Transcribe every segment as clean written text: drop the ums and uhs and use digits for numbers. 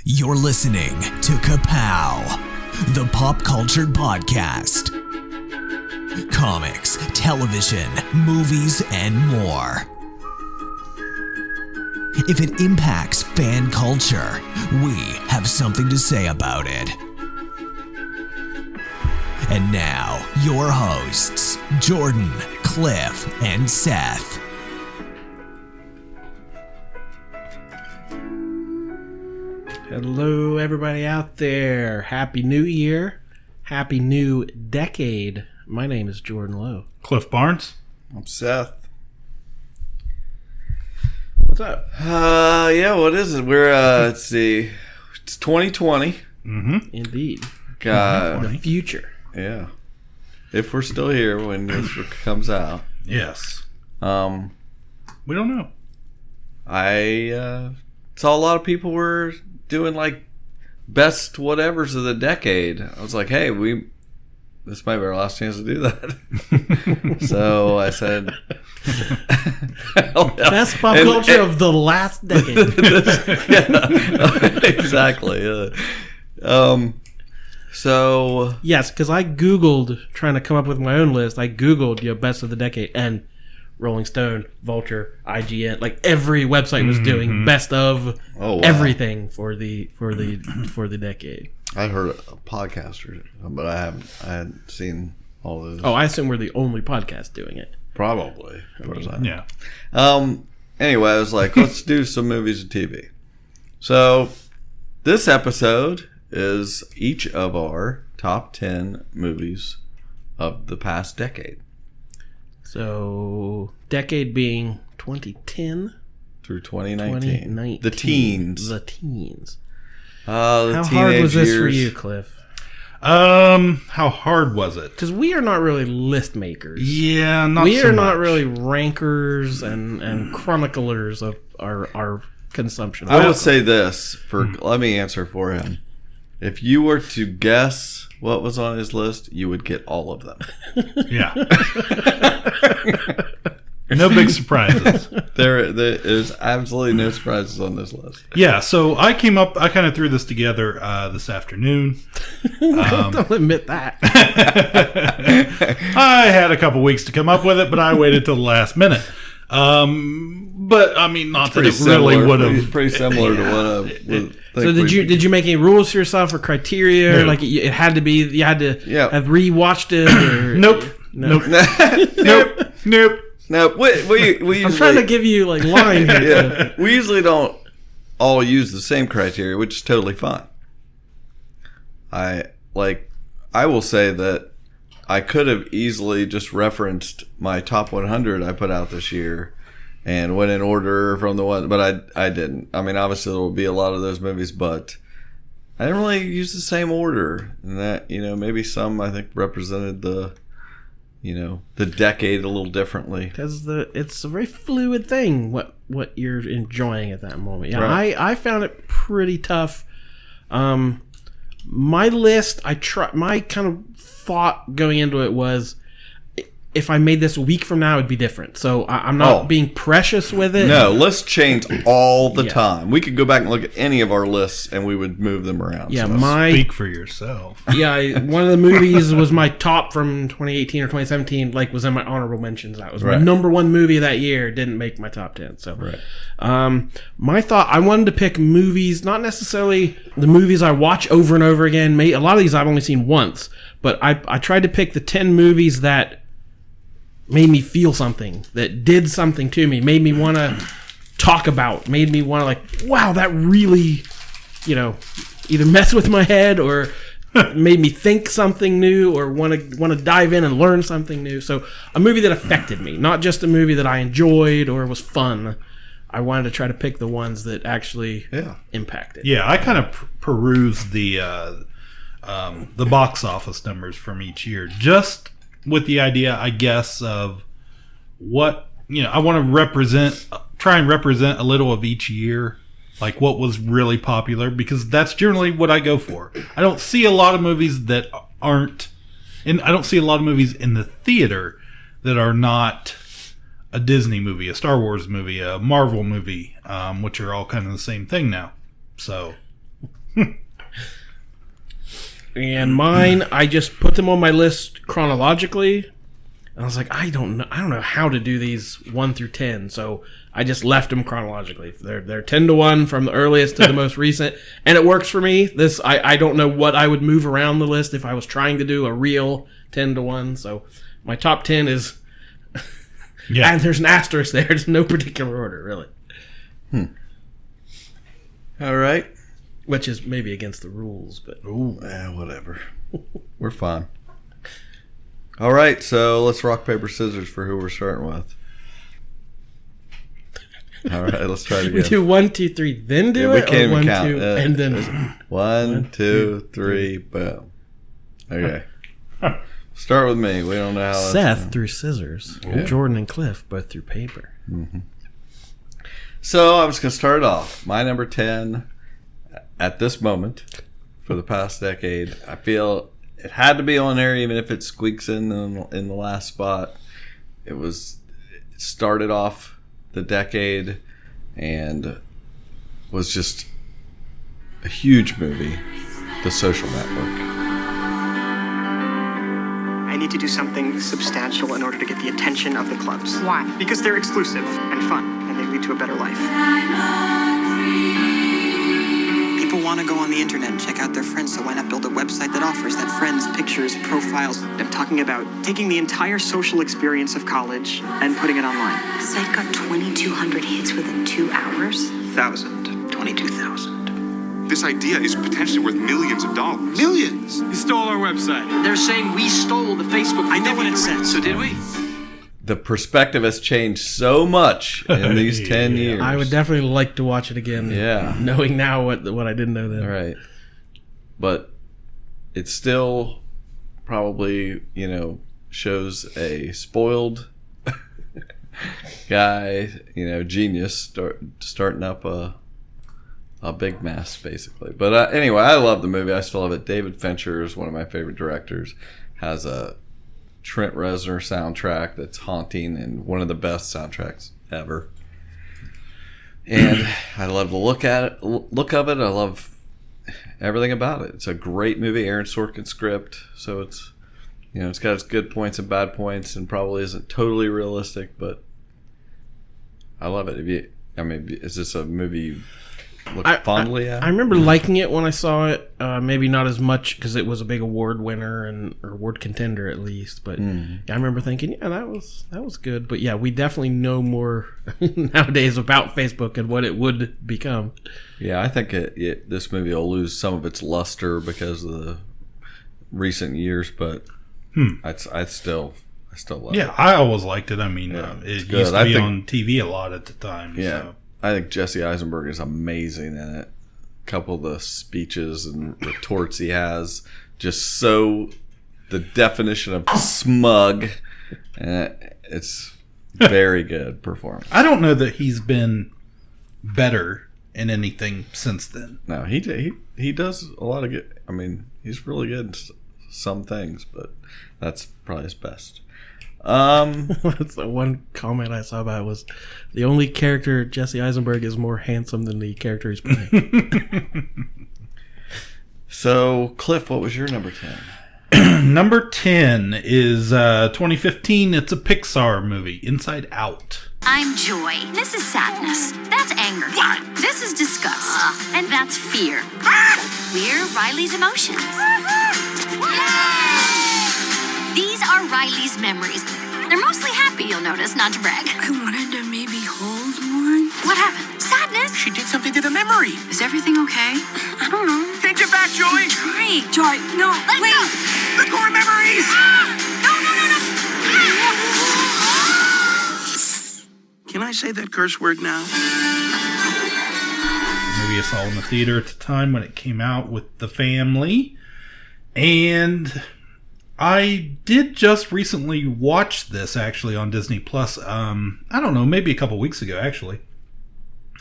You're listening to Ka-Pow, the pop culture podcast. Comics, television, movies, and more. If it impacts fan culture, we have something to say about it. And now, your hosts, Jordan, Cliff, and Seth. Hello, everybody out there. Happy New Year. Happy New Decade. My name is Jordan Lowe. Cliff Barnes. I'm Seth. What's up? What is it? We're, let's see. It's 2020. Mm-hmm. Indeed. God. The future. Yeah. If we're still here when this comes out. Yes. We don't know. I saw a lot of people were doing like best whatevers of the decade. I was like, hey, this might be our last chance to do that. So I said, best pop culture of the last decade. Exactly. So yes, because I Googled trying to come up with my own list. I Googled best of the decade, and Rolling Stone, Vulture, IGN, like every website was doing best of everything for the decade. I heard a podcaster, but I hadn't seen all those. Oh, I assume we're the only podcast doing it. Probably. Yeah. Anyway, I was like, let's do some movies and TV. So this episode is each of our top 10 movies of the past decade. So, decade being 2010 through 2019. The teens. How hard was this for you, Cliff? How hard was it? Because we are not really list makers. Yeah, we so are much. not really rankers and chroniclers of our consumption. I would say this, let me answer for him. If you were to guess what was on his list, you would get all of them. Yeah. No big surprises. There's absolutely no surprises on this list. Yeah, so I kind of threw this together this afternoon. Don't admit that. I had a couple weeks to come up with it, but I waited till the last minute. But I mean, not that it really would have. Pretty similar to what I would. So did you make any rules for yourself or criteria? No. Like it had to be, you had to have rewatched it? Or, Nope. No. Nope. We usually, I'm trying to give you like line here. Yeah, we usually don't all use the same criteria, which is totally fine. I will say that I could have easily just referenced my top 100 I put out this year and went in order from the one, but I didn't. I mean, obviously there will be a lot of those movies, but I didn't really use the same order. And that, maybe some I think represented the decade a little differly. Because it's a very fluid thing what you're enjoying at that moment. Yeah, right. I found it pretty tough. My list, my kind of thought going into it was, if I made this a week from now, it'd be different. So I'm not being precious with it. No, lists change all the time. We could go back and look at any of our lists, and we would move them around. Yeah, so. Speak for yourself. Yeah, one of the movies was my top from 2018 or 2017. Like, was in my honorable mentions. That was my number one movie of that year. Didn't make my top 10. So, my thought, I wanted to pick movies, not necessarily the movies I watch over and over again. A lot of these I've only seen once, but I tried to pick the 10 movies that made me feel something, that did something to me, made me want to talk about, made me want to like, wow, that really, either mess with my head or made me think something new or want to dive in and learn something new. So a movie that affected me, not just a movie that I enjoyed or was fun. I wanted to try to pick the ones that actually impacted. Yeah, I kind of perused the box office numbers from each year, just with the idea, I guess, of what, I want to try and represent a little of each year, like what was really popular, because that's generally what I go for. I don't see a lot of movies that aren't, and I don't see a lot of movies in the theater that are not a Disney movie, a Star Wars movie, a Marvel movie, which are all kind of the same thing now. So And mine, I just put them on my list chronologically. And I was like, I don't know how to do these 1 through 10, so I just left them chronologically. They're 10 to 1 from the earliest to the most recent, and it works for me. I don't know what I would move around the list if I was trying to do a real 10 to 1. So my top 10 is, and there's an asterisk there. There's no particular order, really. All right. Which is maybe against the rules, but whatever. We're fine. All right, so let's rock, paper, scissors for who we're starting with. All right, let's try it again. We do 1, 2, 3, then do it. We can't even 1, count. 2, and then 1, 2, 3, boom. Okay. Start with me. We don't know how. Seth threw scissors. Yeah. Jordan and Cliff both threw paper. Mm-hmm. So I'm just gonna start it off. My number 10 at this moment for the past decade. I feel it had to be on there, even if it squeaks in the last spot. It started off the decade and was just a huge movie, The Social Network. I need to do something substantial in order to get the attention of the clubs. Why? Because they're exclusive and fun, and they lead to a better life. People want to go on the internet and check out their friends, so why not build a website that offers that friends, pictures, profiles? I'm talking about taking the entire social experience of college and putting it online. Site got 2,200 hits within 2 hours. 22,000. This idea is potentially worth millions of dollars. Millions? You stole our website. They're saying we stole the Facebook. I know what it says. So did we? The perspective has changed so much in these 10 years. I would definitely like to watch it again. Yeah. Knowing now what I didn't know then. Right. But it still probably, shows a spoiled guy, genius starting up a big mess, basically. But anyway, I love the movie. I still love it. David Fincher is one of my favorite directors. Has a Trent Reznor soundtrack that's haunting and one of the best soundtracks ever. And I love the look of it. I love everything about it. It's a great movie. Aaron Sorkin script, so it's it's got its good points and bad points, and probably isn't totally realistic, but I love it. Is this a movie you look fondly at? I remember liking it when I saw it. Maybe not as much because it was a big award winner or award contender at least. But I remember thinking, that was good. But yeah, we definitely know more nowadays about Facebook and what it would become. Yeah, I think this movie will lose some of its luster because of the recent years, but I still love it. Yeah, I always liked it. I mean, it used to be on TV a lot at the time. Yeah. So. I think Jesse Eisenberg is amazing in it. A couple of the speeches and retorts he has, just so the definition of smug. And it's very good performance. I don't know that he's been better in anything since then. No, he does a lot of good. I mean, he's really good in some things, but that's probably his best. That's the one comment I saw about it was the only character Jesse Eisenberg is more handsome than the character he's playing. So, Cliff, what was your number 10? Number 10 is 2015. It's a Pixar movie, Inside Out. I'm joy. This is sadness. That's anger. What? This is disgust. And that's fear. We're Riley's emotions. These are Riley's memories. They're mostly happy, you'll notice, not to brag. I wanted to maybe hold one. What happened? Sadness? She did something to the memory. Is everything okay? I don't know. Take it back, Joey. Trying. Joy, no, Let wait. go. The core memories. No. Can I say that curse word now? Movie I saw in the theater at the time when it came out with the family. And I did just recently watch this actually on Disney Plus. I don't know, maybe a couple weeks ago actually.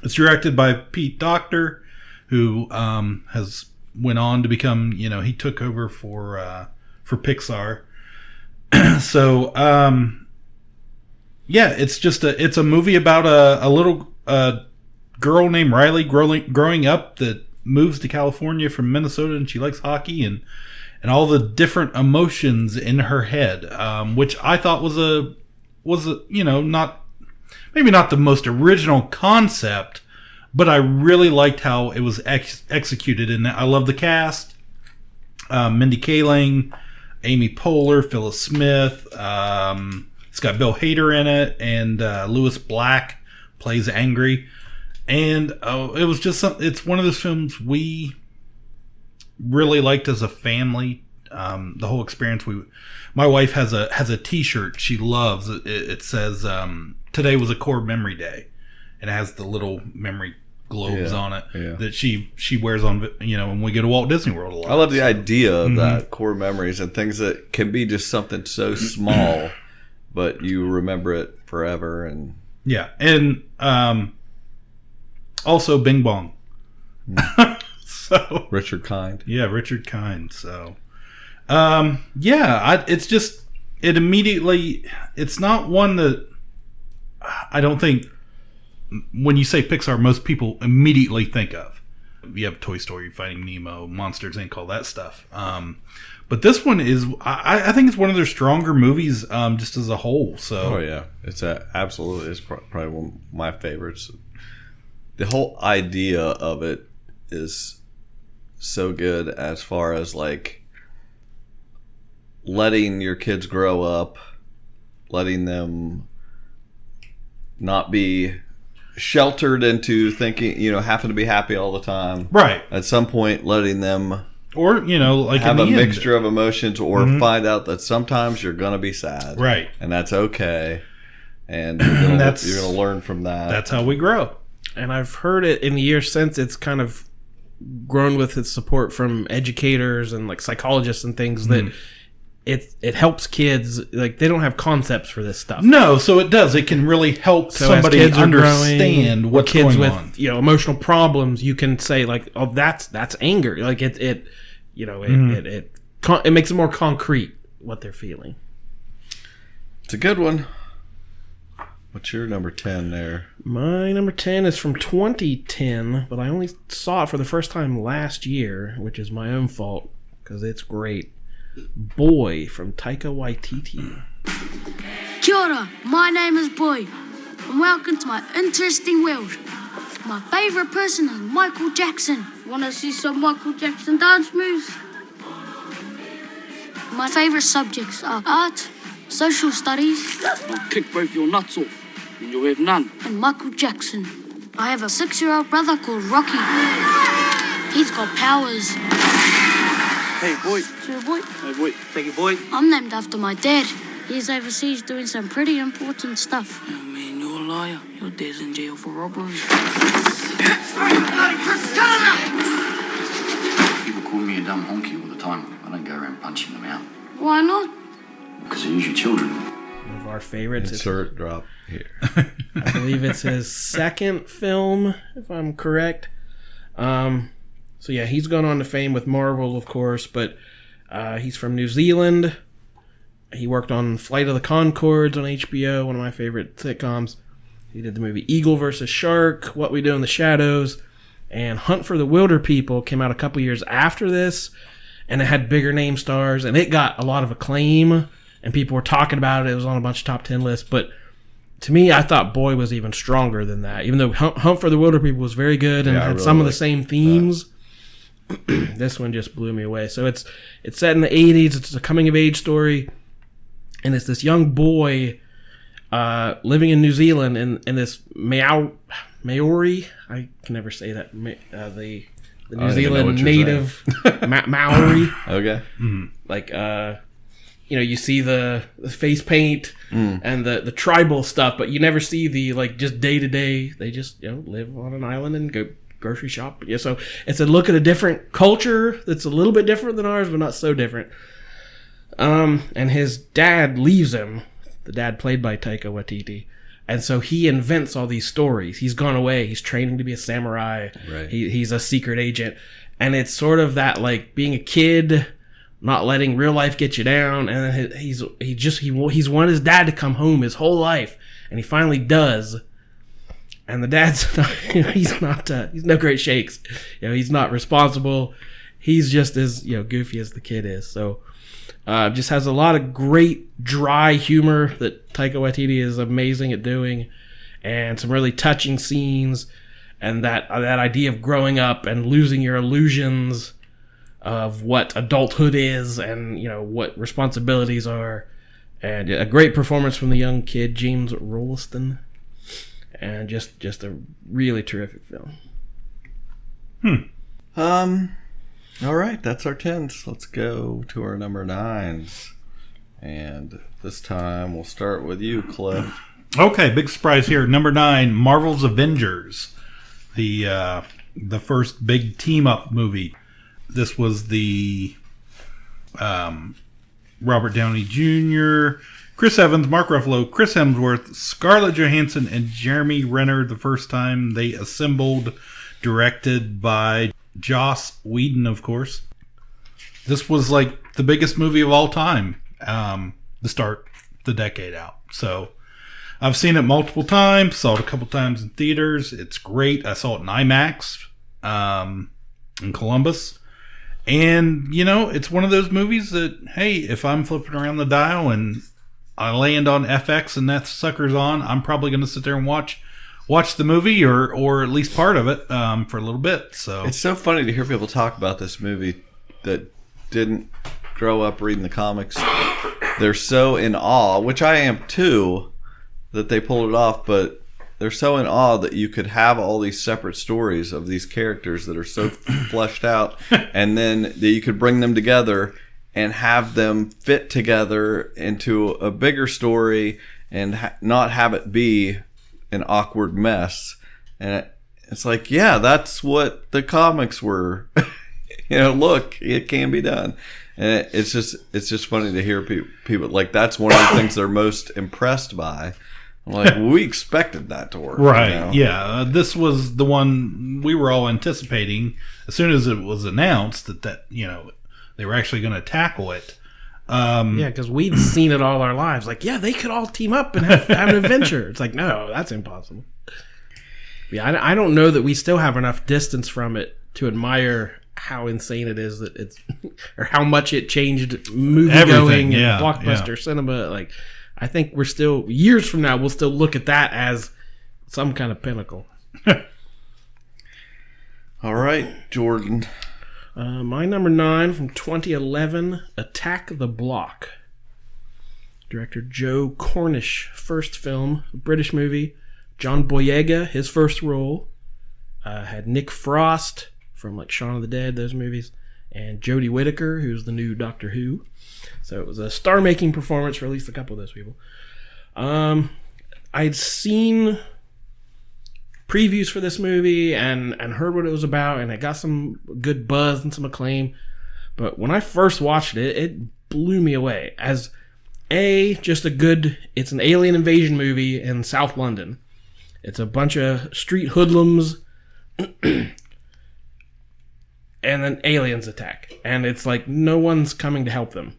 It's directed by Pete Docter, who has went on to become, he took over for Pixar. So yeah, it's a movie about a little girl named Riley growing up that moves to California from Minnesota, and she likes hockey, and all the different emotions in her head, which I thought was a not the most original concept, but I really liked how it was executed, and I love the cast. Mindy Kaling, Amy Poehler, Phyllis Smith. It's got Bill Hader in it, and Lewis Black plays Angry. And it was just it's one of those films we really liked as a family. The whole experience. My wife has a T-shirt she loves. It says today was a core memory day, and it has the little memory globes on it that she wears on when we go to Walt Disney World a lot. I love the idea of that, core memories and things that can be just something so small, but you remember it forever. And also Bing Bong. So Richard Kind. Yeah, Richard Kind. So it's not one that I don't think when you say Pixar, most people immediately think of. You have Toy Story, Finding Nemo, Monsters Inc., all that stuff. But this one is, I think it's one of their stronger movies, just as a whole. So, it's absolutely, it's probably one of my favorites. The whole idea of it is so good, as far as like letting your kids grow up, letting them not be sheltered into thinking, having to be happy all the time. Right. At some point, letting them, or like have a mixture of emotions, or find out that sometimes you're gonna be sad. Right. And that's okay. And you're gonna learn from that. That's how we grow. And I've heard it in the years since, it's kind of grown with its support from educators and like psychologists and things that it helps kids, like they don't have concepts for this stuff. No, so it does. It can really help somebody understand what's kids going with on. Emotional problems. You can say like, oh, that's anger. Like it makes it more concrete what they're feeling. It's a good one. What's your number 10 there? My number 10 is from 2010, but I only saw it for the first time last year, which is my own fault because it's great. Boy from Taika Waititi. Kia ora, my name is Boy, and welcome to my interesting world. My favourite person is Michael Jackson. Wanna see some Michael Jackson dance moves? My favourite subjects are art, social studies. I'll kick both your nuts off, and you'll have none. And Michael Jackson. I have a 6-year-old brother called Rocky. He's got powers. Hey, boy. Sure, boy. Hey, boy. Thank you, boy. I'm named after my dad. He's overseas doing some pretty important stuff. Oh, man, you're a liar. Your dad's in jail for robbery. People call me a dumb honky all the time. I don't go around punching them out. Why not? Because they're usually children. One of our favorites. Insert drop here. I believe it's his second film, if I'm correct. So yeah, he's gone on to fame with Marvel, of course, but he's from New Zealand. He worked on Flight of the Conchords on HBO, one of my favorite sitcoms. He did the movie Eagle vs. Shark, What We Do in the Shadows, and Hunt for the Wilder People came out a couple years after this, and it had bigger name stars, and it got a lot of acclaim, and people were talking about it. It was on a bunch of top 10 lists, but to me, I thought Boy was even stronger than that, even though Hunt for the Wilder People was very good and had some of the same themes. This one just blew me away. So it's set in the 80s. It's a coming-of-age story, and it's this young boy living in New Zealand in this Maori. I can never say that. The New Zealand native Maori. Okay. Mm-hmm. Like you see the face paint and the tribal stuff, but you never see the like just day to day. They just live on an island and go grocery shop. Yeah, so it's a look at a different culture that's a little bit different than ours, but not so different. And his dad leaves him. The dad played by Taika Waititi. And so he invents all these stories. He's gone away. He's training to be a samurai. Right. He's a secret agent. And it's sort of that like being a kid, not letting real life get you down. And he's wanted his dad to come home his whole life. And he finally does. and the dad's not, he's no great shakes. He's not responsible. He's just as goofy as the kid is. So just has a lot of great dry humor that Taika Waititi is amazing at doing, and some really touching scenes, and that idea of growing up and losing your illusions of what adulthood is, and what responsibilities are. And a great performance from the young kid James Rolston, and just a really terrific film. All right, that's our 10s. Let's go to our number 9s, and this time we'll start with you, Cliff. Okay, big surprise here. Number 9, Marvel's Avengers, the first big team up movie. This was the Robert Downey Jr., Chris Evans, Mark Ruffalo, Chris Hemsworth, Scarlett Johansson, and Jeremy Renner, the first time they assembled, directed by Joss Whedon, of course. This was like the biggest movie of all time to start the decade out. So I've seen it multiple times, saw it a couple times in theaters. It's great. I saw it in IMAX in Columbus. And, it's one of those movies that, hey, if I'm flipping around the dial and I land on FX and that sucker's on, I'm probably going to sit there and watch the movie or at least part of it for a little bit. So it's so funny to hear people talk about this movie that didn't grow up reading the comics. They're so in awe, which I am too, that they pulled it off, but they're so in awe that you could have all these separate stories of these characters that are so fleshed out, and then that you could bring them together and have them fit together into a bigger story and not have it be an awkward mess. And it's like, yeah, that's what the comics were. Look, it can be done. And it's just funny to hear people like, that's one of the things they're most impressed by. I'm like, we expected that to work. Right, yeah. This was the one we were all anticipating as soon as it was announced that they were actually going to tackle it. Because we'd seen it all our lives. Like, yeah, they could all team up and have an adventure. It's like, no, that's impossible. Yeah, I don't know that we still have enough distance from it to admire how insane it is that it's, or how much it changed movie going and blockbuster cinema. Like, I think we're still, years from now, we'll still look at that as some kind of pinnacle. All right, Jordan. My number 9 from 2011, Attack the Block. Director Joe Cornish, first film, British movie. John Boyega, his first role. Had Nick Frost from Shaun of the Dead, those movies. And Jodie Whittaker, who's the new Doctor Who. So it was a star-making performance for at least a couple of those people. I'd seen previews for this movie and heard what it was about, and it got some good buzz and some acclaim. But when I first watched it, it blew me away. As it's an alien invasion movie in South London. It's a bunch of street hoodlums, and then aliens attack. And it's like no one's coming to help them.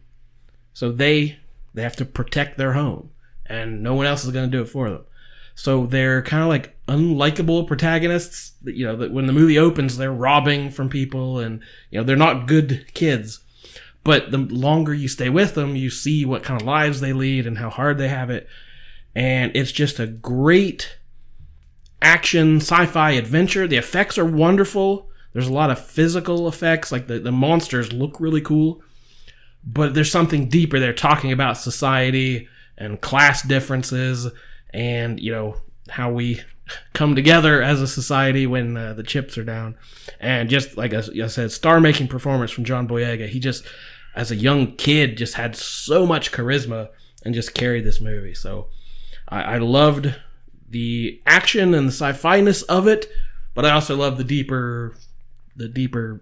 So they have to protect their home, and no one else is going to do it for them. So they're kind of like unlikable protagonists. That when the movie opens, they're robbing from people, and they're not good kids. But the longer you stay with them, you see what kind of lives they lead and how hard they have it. And it's just a great action sci-fi adventure. The effects are wonderful. There's a lot of physical effects, like the monsters look really cool. But there's something deeper there, talking about society and class differences and, how we come together as a society when the chips are down. And just like I said, star-making performance from John Boyega. He just, as a young kid, just had so much charisma and just carried this movie. So I loved the action and the sci-fi-ness of it, but I also loved the deeper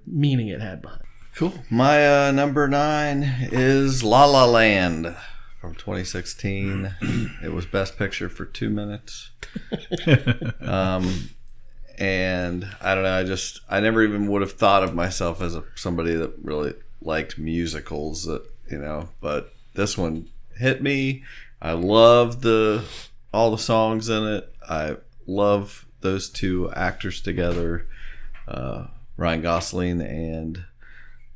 meaning it had behind it. Cool. My number 9 is La La Land from 2016. It was Best Picture for 2 minutes. And I don't know, I never even would have thought of myself as somebody that really liked musicals, but this one hit me. I love all the songs in it. I love those two actors together, Ryan Gosling and,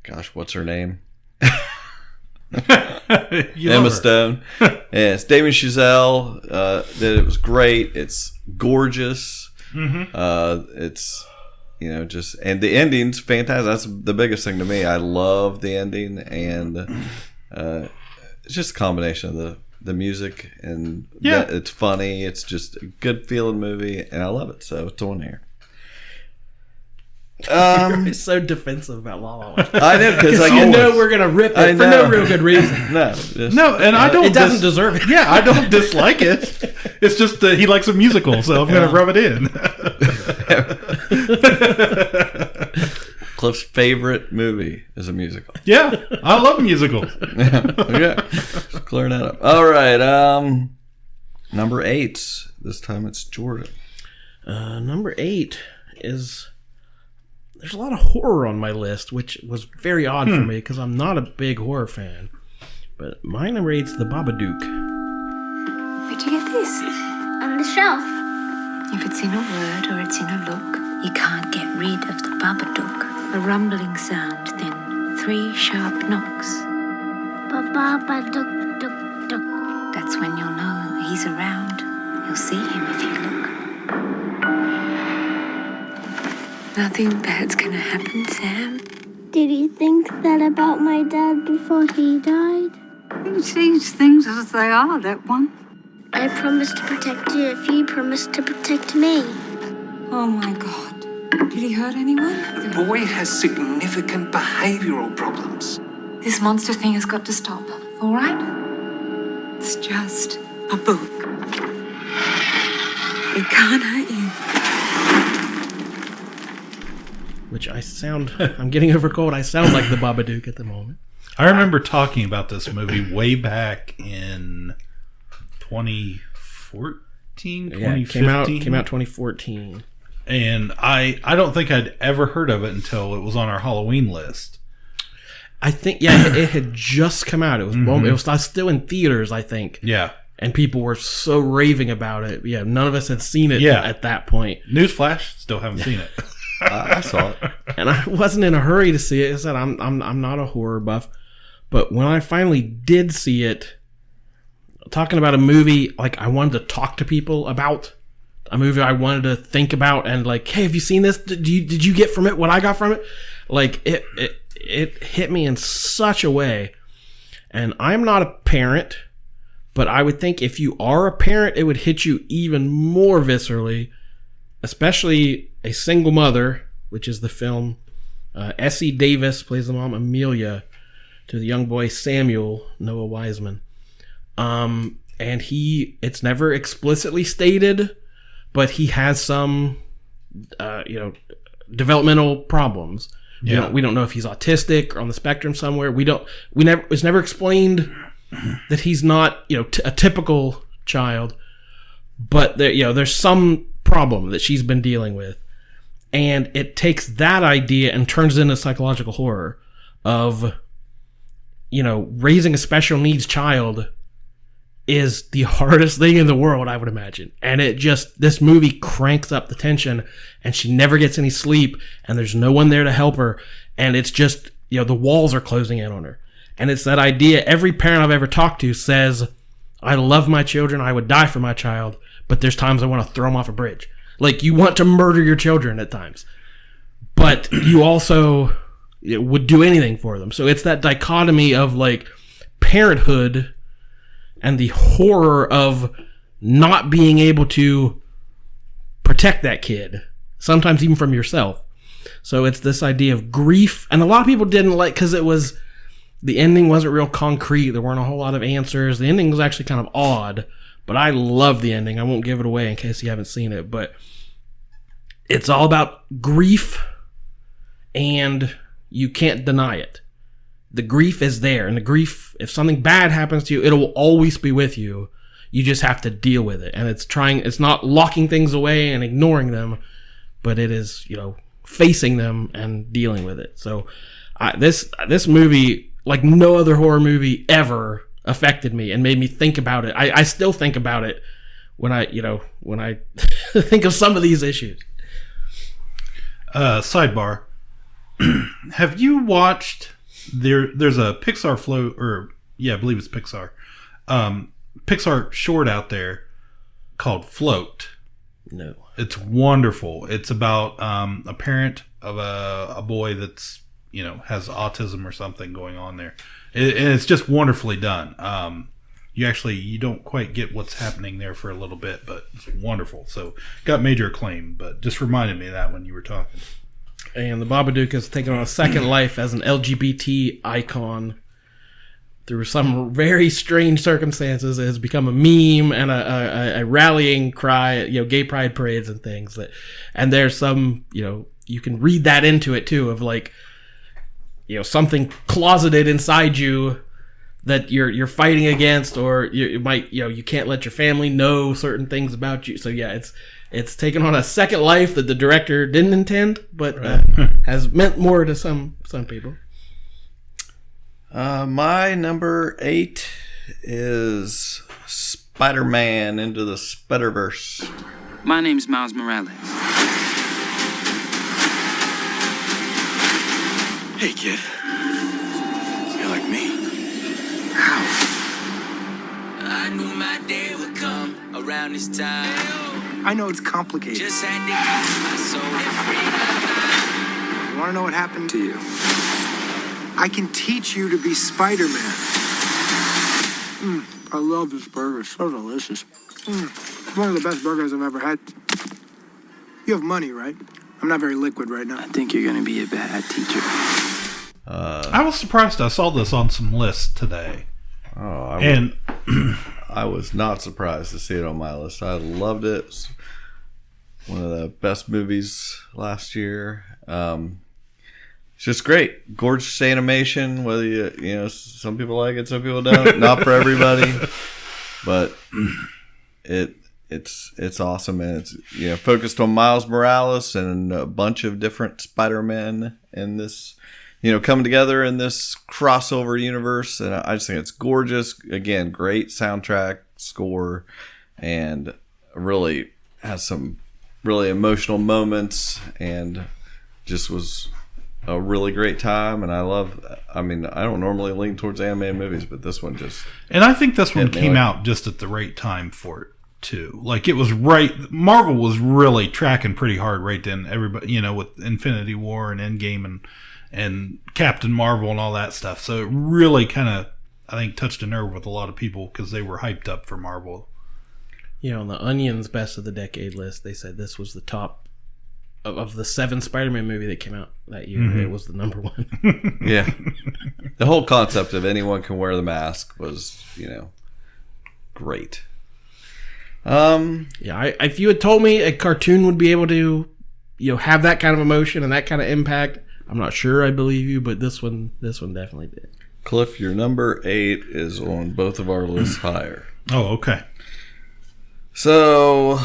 gosh, what's her name? Emma Stone. Yes, Damien Chazelle. That it was great. It's gorgeous. It's just, and the ending's fantastic. That's the biggest thing to me. I love the ending, and it's just a combination of the music and it's funny. It's just a good feeling movie, and I love it. So it's on here. He's so defensive about La La Land. I know, because we're gonna rip it for no real good reason. No, and I don't. It doesn't deserve it. Yeah, I don't dislike it. It's just he likes a musical, so I'm gonna rub it in. Cliff's favorite movie is a musical. Yeah, I love musicals. Okay, just clearing that up. All right, number 8. This time it's Jordan. Number 8 is. There's a lot of horror on my list, which was very odd for me because I'm not a big horror fan. But my number 8 is The Babadook. Where'd you get this? On the shelf. If it's in a word or it's in a look, you can't get rid of the Babadook. A rumbling sound, then 3 sharp knocks. Babadook, dook, dook. That's when you'll know he's around. You'll see him if you look. Nothing bad's gonna happen, Sam. Did you think that about my dad before he died? He sees things as they are, that one. I promised to protect you if you promised to protect me. Oh my God. Did he hurt anyone? The boy has significant behavioral problems. This monster thing has got to stop, all right? It's just a book. It can't hurt you. Which I'm getting over cold. I sound like the Babadook at the moment. I remember talking about this movie way back in 2014, 2015. It came out 2014. And I don't think I'd ever heard of it until it was on our Halloween list. I think, it had just come out. It was still in theaters, I think. Yeah. And people were so raving about it. Yeah, none of us had seen it at that point. Newsflash, still haven't seen it. I saw it, and I wasn't in a hurry to see it. I said I'm not a horror buff, but when I finally did see it, talking about a movie like I wanted to talk to people about, a movie I wanted to think about, and like, hey, have you seen this? Did you get from it what I got from it? Like it hit me in such a way. And I'm not a parent, but I would think if you are a parent, it would hit you even more viscerally, especially a single mother, which is the film. Essie Davis plays the mom, Amelia, to the young boy Samuel, Noah Wiseman. And it's never explicitly stated, but he has some, developmental problems. Yeah. We don't know if he's autistic or on the spectrum somewhere. It's never explained that he's not, a typical child, but there's some problem that she's been dealing with. And it takes that idea and turns it into psychological horror of, raising a special needs child is the hardest thing in the world, I would imagine. And this movie cranks up the tension, and she never gets any sleep, and there's no one there to help her. And it's just, the walls are closing in on her. And it's that idea, every parent I've ever talked to says, I love my children, I would die for my child, but there's times I want to throw them off a bridge. Like, you want to murder your children at times, but you also would do anything for them. So it's that dichotomy of like parenthood and the horror of not being able to protect that kid, sometimes even from yourself. So it's this idea of grief, and a lot of people didn't like, because the ending wasn't real concrete. There weren't a whole lot of answers. The ending was actually kind of odd. But I love the ending. I won't give it away in case you haven't seen it. But it's all about grief, and you can't deny it. The grief is there. And the grief, if something bad happens to you, it will always be with you. You just have to deal with it. And it's not locking things away and ignoring them, but it is, facing them and dealing with it. So this movie, like no other horror movie ever, affected me and made me think about it. I still think about it when I think of some of these issues. Sidebar. Have you watched there's a Pixar I believe it's Pixar. Pixar short out there called Float. No. It's wonderful. It's about a parent of a boy that's, has autism or something going on there. And it's just wonderfully done. You don't quite get what's happening there for a little bit, but it's wonderful. So got major acclaim, but just reminded me of that when you were talking. And the Babadook has taken on a second life as an LGBT icon. Through some very strange circumstances, it has become a meme and a rallying cry, gay pride parades and things. And there's some, you can read that into it too, of like, something closeted inside you that you're fighting against, or you might, you can't let your family know certain things about you. So yeah, it's taken on a second life that the director didn't intend, but has meant more to some people. My number 8 is Spider-Man Into the Spider-Verse. My name's Miles Morales. Hey, kid. You're like me. How? I knew my day would come around this time. I know it's complicated. Just had to keep my soul and free my mind. You want to know what happened to you? I can teach you to be Spider-Man. I love this burger. It's so delicious. One of the best burgers I've ever had. You have money, right? I'm not very liquid right now. I think you're going to be a bad teacher. I was surprised. I saw this on some lists today. I was not surprised to see it on my list. I loved it. It's one of the best movies last year. It's just great. Gorgeous animation, whether you some people like it, some people don't. Not for everybody. But it's awesome, and it's focused on Miles Morales and a bunch of different Spider-Men in this, coming together in this crossover universe, and I just think it's gorgeous. Again, great soundtrack, score, and really has some really emotional moments, and just was a really great time. And I don't normally lean towards animated movies, but this one just... And I think this one came out just at the right time for it, too. Like, it was right... Marvel was really tracking pretty hard right then. Everybody, with Infinity War and Endgame and Captain Marvel and all that stuff. So it really kind of, I think, touched a nerve with a lot of people because they were hyped up for Marvel. On the Onion's Best of the Decade list, they said this was the top of the 7 Spider-Man movie that came out that year. Mm-hmm. It was the number 1. Yeah. The whole concept of anyone can wear the mask was, great. If you had told me a cartoon would be able to, have that kind of emotion and that kind of impact, I'm not sure I believe you, but this one definitely did. Cliff, your number 8 is on both of our lists higher. Oh, okay. So,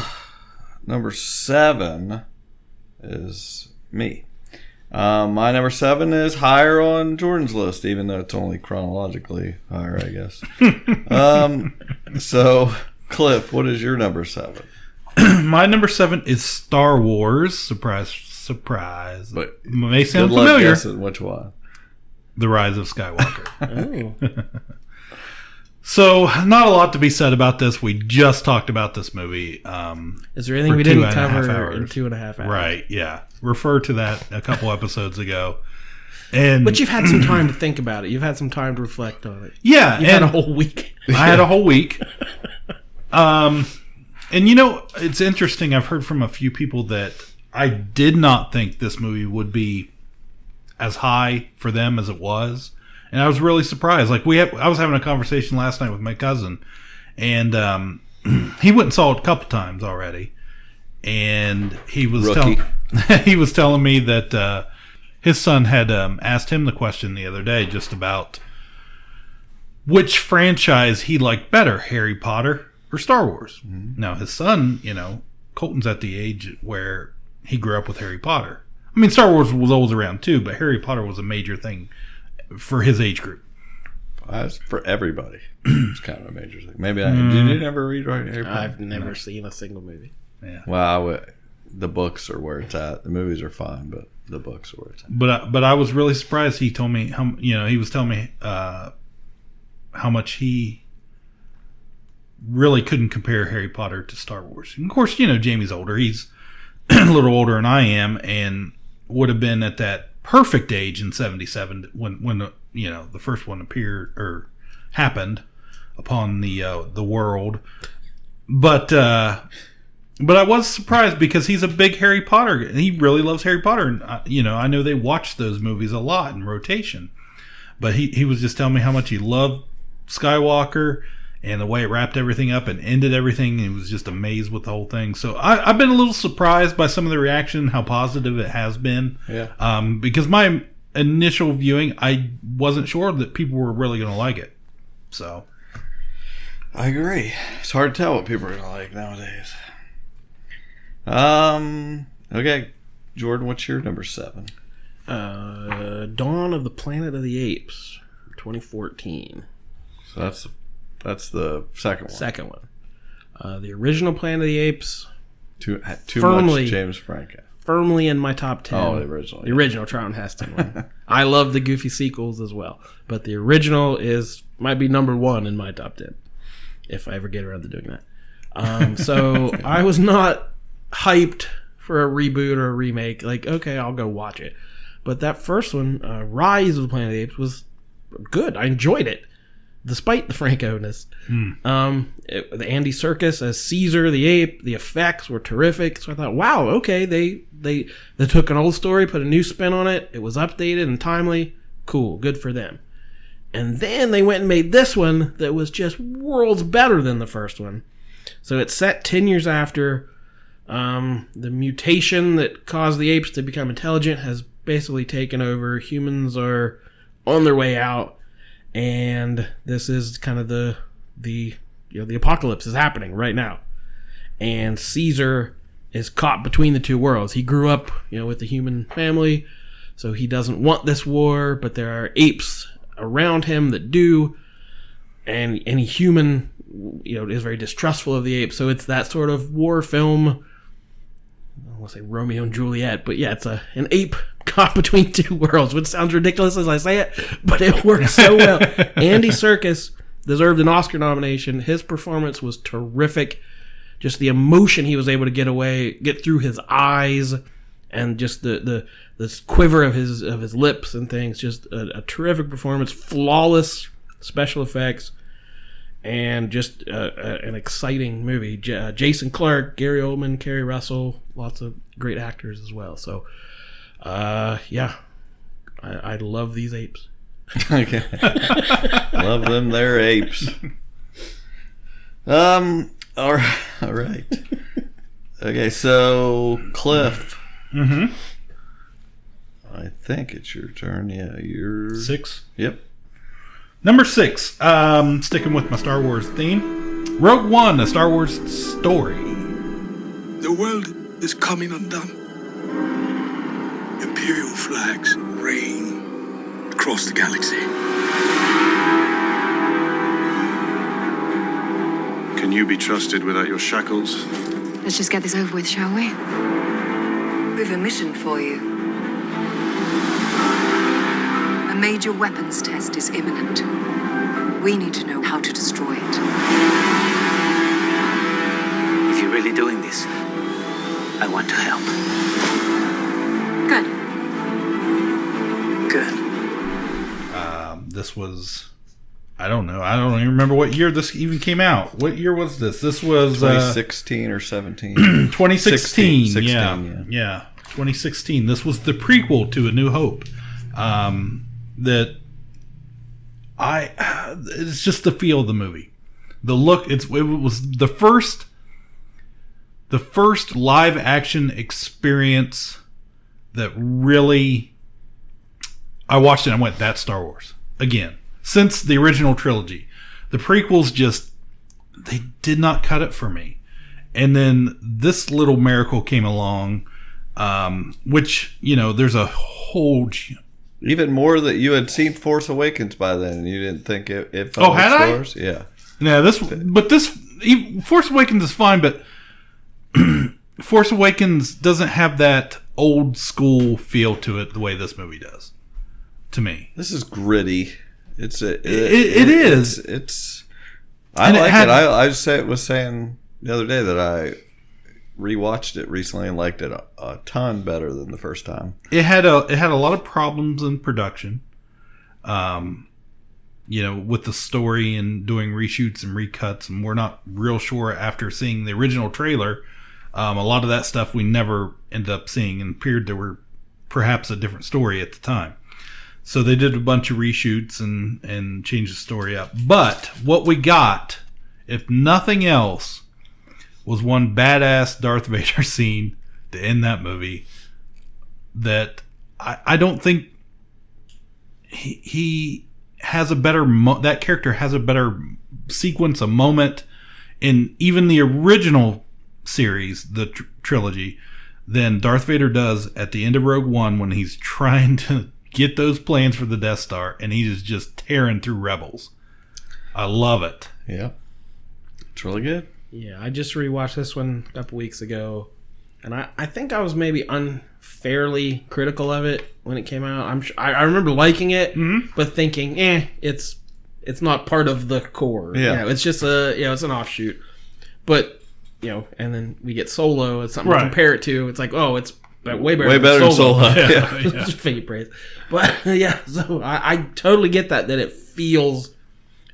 number 7 is me. My number 7 is higher on Jordan's list, even though it's only chronologically higher, I guess. So, Cliff, what is your number 7? My number 7 is Star Wars. Surprise. But it may sound familiar. Guessing which one? The Rise of Skywalker. Oh. So, not a lot to be said about this. We just talked about this movie. Is there anything we didn't cover in 2.5 hours? Right, yeah. Refer to that a couple episodes ago. But you've had some time to think about it. You've had some time to reflect on it. Yeah. You had a whole week. I had a whole week. And it's interesting. I've heard from a few people that I did not think this movie would be as high for them as it was. And I was really surprised. Like I was having a conversation last night with my cousin, and he went and saw it a couple times already. And he was telling me that his son had asked him the question the other day just about which franchise he liked better, Harry Potter or Star Wars. Mm-hmm. Now his son, Colton's at the age where he grew up with Harry Potter. I mean, Star Wars was always around too, but Harry Potter was a major thing for his age group. That's for everybody. It's kind of a major thing. Maybe did you never read Harry Potter? I've never seen a single movie. Yeah. Well, the books are where it's at. The movies are fine, but the books are where it's at. But I was really surprised. He told me he was telling me how much he really couldn't compare Harry Potter to Star Wars. And of course, Jamie's older. He's a little older than I am, and would have been at that perfect age in '77 when the first one appeared or happened upon the world. But I was surprised because he's a big Harry Potter. He really loves Harry Potter, and I know they watch those movies a lot in rotation. But he was just telling me how much he loved Skywalker and the way it wrapped everything up and ended everything. He was just amazed with the whole thing. So I've been a little surprised by some of the reaction, how positive it has been. Yeah. Because my initial viewing, I wasn't sure that people were really going to like it. So I agree. It's hard to tell what people are going to like nowadays. Okay, Jordan, what's your number 7? Dawn of the Planet of the Apes, 2014. So that's the second one. Second one. The original Planet of the Apes. Too firmly, much James Franco. Firmly in my top 10. Oh, the original. The original Charlton Heston one. I love the goofy sequels as well, but the original might be number 1 in my top 10 if I ever get around to doing that. So I was not hyped for a reboot or a remake. Like, okay, I'll go watch it. But that first one, Rise of the Planet of the Apes, was good. I enjoyed it, despite the Franco-ness. The Andy Serkis as Caesar the ape, the effects were terrific. So I thought, wow, okay, they took an old story, put a new spin on it. It was updated and timely. Cool, good for them. And then they went and made this one that was just worlds better than the first one. So it's set 10 years after the mutation that caused the apes to become intelligent has basically taken over. Humans are on their way out, and this is kind of the apocalypse is happening right now. And Caesar is caught between the two worlds. He grew up, with the human family, so he doesn't want this war, but there are apes around him that do, and any human is very distrustful of the apes. So it's that sort of war film. I don't want to say Romeo and Juliet, but yeah, it's an ape caught between two worlds, which sounds ridiculous as I say it, but it works so well. Andy Serkis deserved an Oscar nomination. His performance was terrific. Just the emotion he was able to get through his eyes, and just the quiver of his lips and things. Just a terrific performance, flawless special effects, and just an exciting movie. Jason Clarke, Gary Oldman, Kerry Russell, lots of great actors as well. So, I love these apes. Okay. Love them, they're apes. All right. Okay, so Cliff. Mm-hmm. I think it's your turn. Yeah, you're 6. Yep. Number 6. Sticking with my Star Wars theme. Rogue One, a Star Wars story. The world is coming undone. Imperial flags reign across the galaxy. Can you be trusted without your shackles? Let's just get this over with, shall we? We've a mission for you. A major weapons test is imminent. We need to know how to destroy it. If you're really doing this, I want to help. Good. This was... I don't know. I don't even remember what year this even came out. What year was this? This was 2016 or 17. 2016. 16, yeah. 2016. This was the prequel to A New Hope. It's just the feel of the movie. The look. It was the first live action experience that really I watched it and I went, that's Star Wars again. Since the original trilogy, the prequels they did not cut it for me. And then this little miracle came along, which, there's a whole Even more that you had seen Force Awakens by then, and you didn't think it felt like Star Wars? Yeah. Yeah, Force Awakens is fine, but Force Awakens doesn't have that old school feel to it the way this movie does. To me, this is gritty. It is. I like it. I was saying the other day that I rewatched it recently and liked it a ton better than the first time. It had a lot of problems in production, with the story and doing reshoots and recuts, and we're not real sure after seeing the original trailer. A lot of that stuff we never ended up seeing, and appeared there were perhaps a different story at the time. So they did a bunch of reshoots and changed the story up. But what we got, if nothing else, was one badass Darth Vader scene to end that movie that I don't think he has a better... that character has a better sequence, a moment in even the original series, the trilogy, than Darth Vader does at the end of Rogue One when he's trying to get those plans for the Death Star and he is just tearing through Rebels. I love it. Yeah. It's really good. Yeah, I just rewatched this one a couple weeks ago, and I think I was maybe unfairly critical of it when it came out. I remember liking it, but thinking, it's not part of the core. Yeah, it's just it's an offshoot. But and then we get Solo. It's something to compare it to. It's like, oh, it's way better than Solo. Yeah. Just fake praise. But so I totally get that it feels.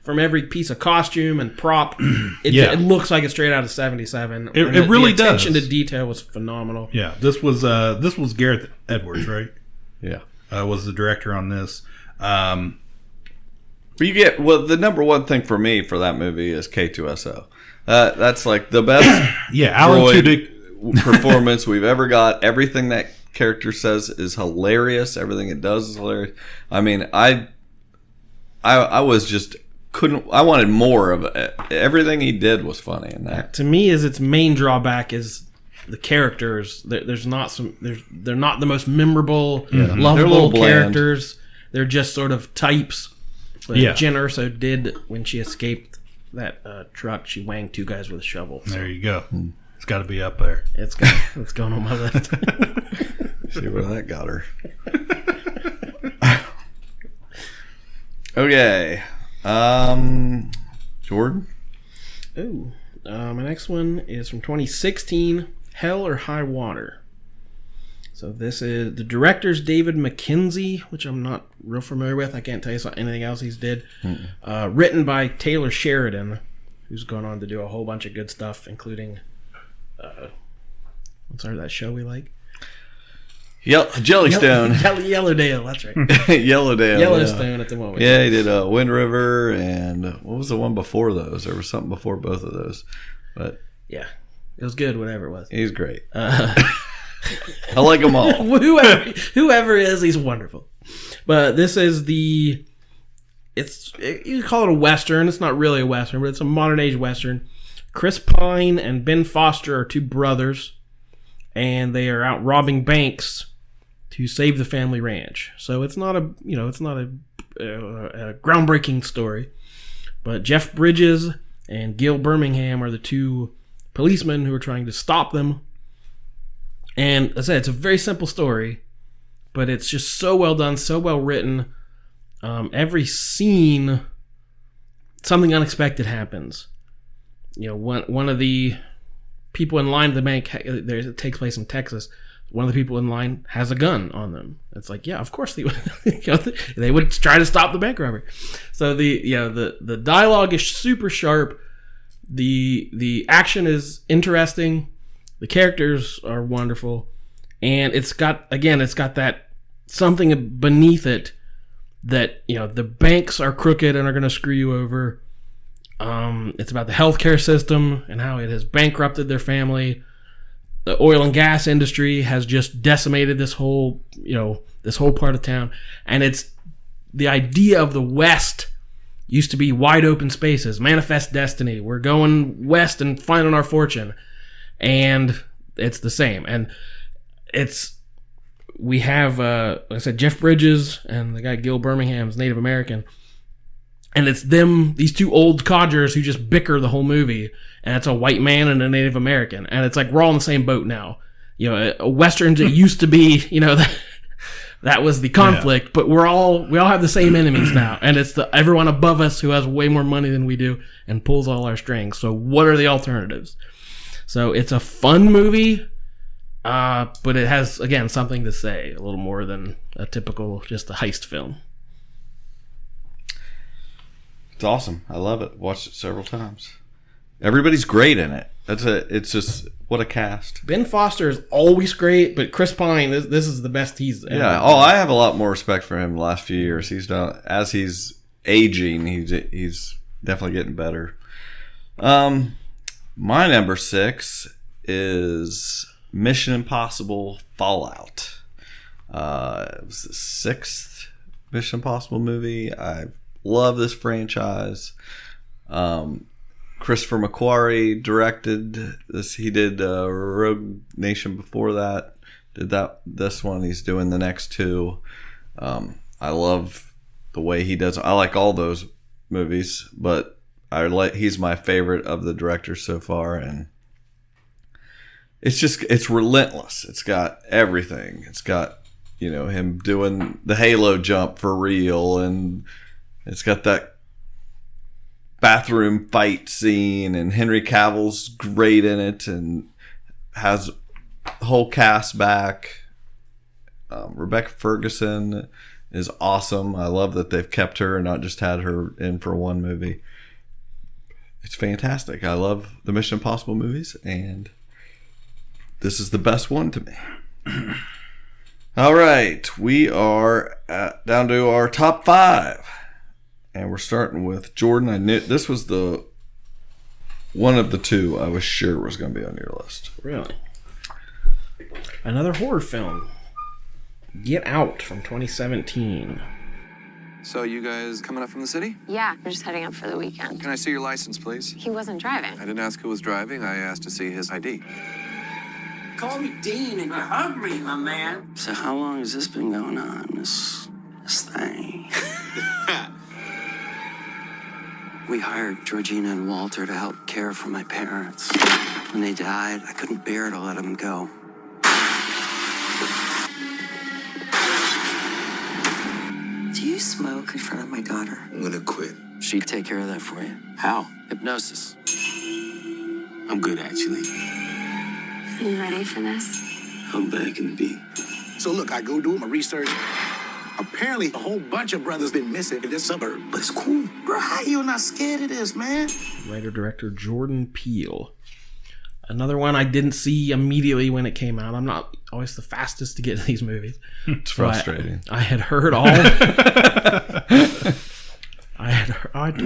From every piece of costume and prop, it looks like it's straight out of '77. It really does. The attention to detail was phenomenal. Yeah, this was Gareth Edwards, right? Yeah, was the director on this. The number one thing for me for that movie is K2SO. That's like the best Alan Tudyk performance we've ever got. Everything that character says is hilarious. Everything it does is hilarious. I mean, I was just. I wanted more of it. Everything he did was funny in that. To me, its main drawback is the characters. They're not the most memorable, lovable characters. They're just sort of types. But Jen Erso did when she escaped that truck. She wanged two guys with a shovel. So. There you go. It's got to be up there. It's going on my list. See where that got her. Okay. Jordan? Oh, my next one is from 2016, Hell or High Water. So this is the director's David Mackenzie, which I'm not real familiar with. I can't tell you anything else he's did. Written by Taylor Sheridan, who's gone on to do a whole bunch of good stuff, including that show we like? Jellystone. Yellowdale, that's right. Yellowstone at the moment. Yeah, he did Wind River, and what was the one before those? There was something before both of those. But yeah, it was good, whatever it was. He's great. I like them all. Whoever is, he's wonderful. But this is you call it a Western. It's not really a Western, but it's a modern age Western. Chris Pine and Ben Foster are two brothers, and they are out robbing banks to save the family ranch. So it's not a groundbreaking story, but Jeff Bridges and Gil Birmingham are the two policemen who are trying to stop them. And as I said, it's a very simple story, but it's just so well done, so well written. Every scene, something unexpected happens. One of the people in line at the bank, it takes place in Texas. One of the people in line has a gun on them. It's like, yeah, of course they would. They would try to stop the bank robbery. So the dialogue is super sharp. The action is interesting. The characters are wonderful, and it's got that something beneath it that the banks are crooked and are going to screw you over. It's about the healthcare system and how it has bankrupted their family. The oil and gas industry has just decimated this whole part of town. And it's the idea of the West used to be wide open spaces, manifest destiny. We're going west and finding our fortune. And it's the same. And it's we have, like I said, Jeff Bridges and the guy Gil Birmingham's Native American. And it's them, these two old codgers who just bicker the whole movie. And it's a white man and a Native American. And it's like, we're all in the same boat now. You know, Westerns, it used to be, you know, that was the conflict, but we all have the same enemies now. And it's everyone above us who has way more money than we do and pulls all our strings. So what are the alternatives? So it's a fun movie, but it has, again, something to say, a little more than a typical, just a heist film. It's awesome. I love it. Watched it several times. Everybody's great in it. It's just, what a cast. Ben Foster is always great, but Chris Pine, this is the best he's ever done. I have a lot more respect for him the last few years. He's done, as he's aging, he's definitely getting better. My number 6 is Mission Impossible Fallout. It was the 6th Mission Impossible movie. I love this franchise. Christopher McQuarrie directed this. He did Rogue Nation before that. Did this one. He's doing the next 2. I love the way he does. I like all those movies, but he's my favorite of the directors so far, and it's relentless. It's got everything. It's got, you know, him doing the Halo jump for real, and it's got that bathroom fight scene, and Henry Cavill's great in it and has the whole cast back. Rebecca Ferguson is awesome. I love that they've kept her and not just had her in for one movie. It's fantastic. I love the Mission Impossible movies, and this is the best one to me. All right, we are down to our top 5. And we're starting with Jordan. I knew this was the one of the 2 I was sure was going to be on your list. Really? Another horror film. Get Out from 2017. So you guys coming up from the city? Yeah, we're just heading up for the weekend. Can I see your license, please? He wasn't driving. I didn't ask who was driving. I asked to see his ID. Call me Dean and you're hungry, my man. So how long has this been going on, this thing? We hired Georgina and Walter to help care for my parents. When they died, I couldn't bear to let them go. Do you smoke in front of my daughter? I'm gonna quit. She'd take care of that for you. How? Hypnosis. I'm good, actually. Are you ready for this? How bad can it be? So look, I go do my research. Apparently, a whole bunch of brothers been missing in this suburb. But it's cool. Bro, how you not scared of this, man? Writer-director Jordan Peele. Another one I didn't see immediately when it came out. I'm not always the fastest to get to these movies. It's frustrating. I had heard all... what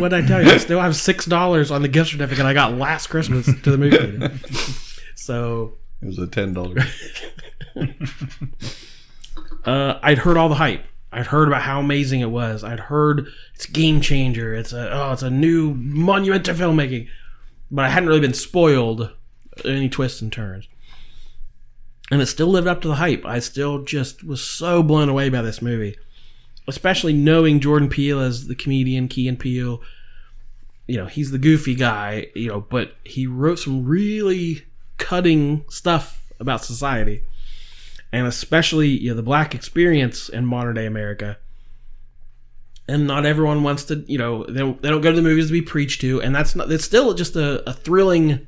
did I tell you? I still have $6 on the gift certificate I got last Christmas to the movie theater. So... It was a $10. I'd heard all the hype. I'd heard about how amazing it was. I'd heard it's a game changer. It's a new monument to filmmaking. But I hadn't really been spoiled any twists and turns. And it still lived up to the hype. I still just was so blown away by this movie. Especially knowing Jordan Peele as the comedian, Key and Peele. You know, he's the goofy guy, you know, but he wrote some really cutting stuff about society. And especially, you know, the black experience in modern day America. And not everyone wants to, you know, they don't go to the movies to be preached to. And it's still just a thrilling,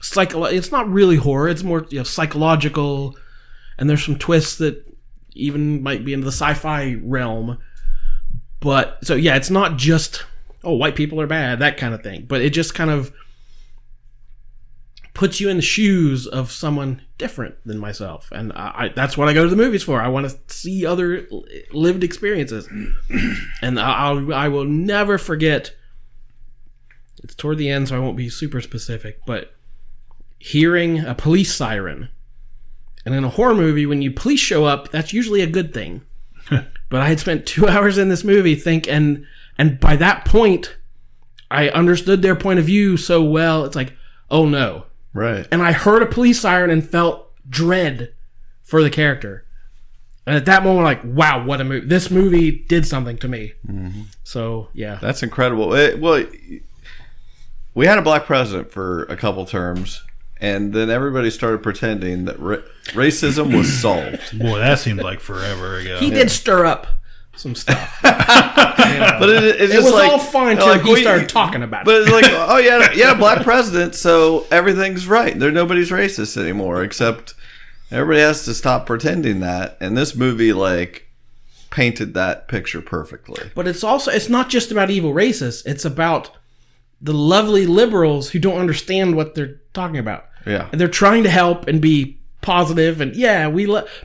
it's not really horror. It's more, you know, psychological. And there's some twists that even might be into the sci-fi realm. But, so yeah, it's not just, oh, white people are bad, that kind of thing. But it just kind of puts you in the shoes of someone different than myself. And that's what I go to the movies for. I want to see other lived experiences. And I will never forget, it's toward the end, so I won't be super specific, but hearing a police siren. And in a horror movie, when police show up, that's usually a good thing. But I had spent 2 hours in this movie and by that point, I understood their point of view so well. It's like, oh no. Right. And I heard a police siren and felt dread for the character. And at that moment, like, wow, what a movie. This movie did something to me. Mm-hmm. So, yeah. That's incredible. We had a black president for a couple terms, and then everybody started pretending that racism was solved. Boy, that seemed like forever ago. He did stir up some stuff. But it was like, all fine until he started talking about it. But it's like, oh, yeah, black president, so everything's right. Nobody's racist anymore, except everybody has to stop pretending that. And this movie, like, painted that picture perfectly. But it's not just about evil racists. It's about the lovely liberals who don't understand what they're talking about. Yeah. And they're trying to help and be positive and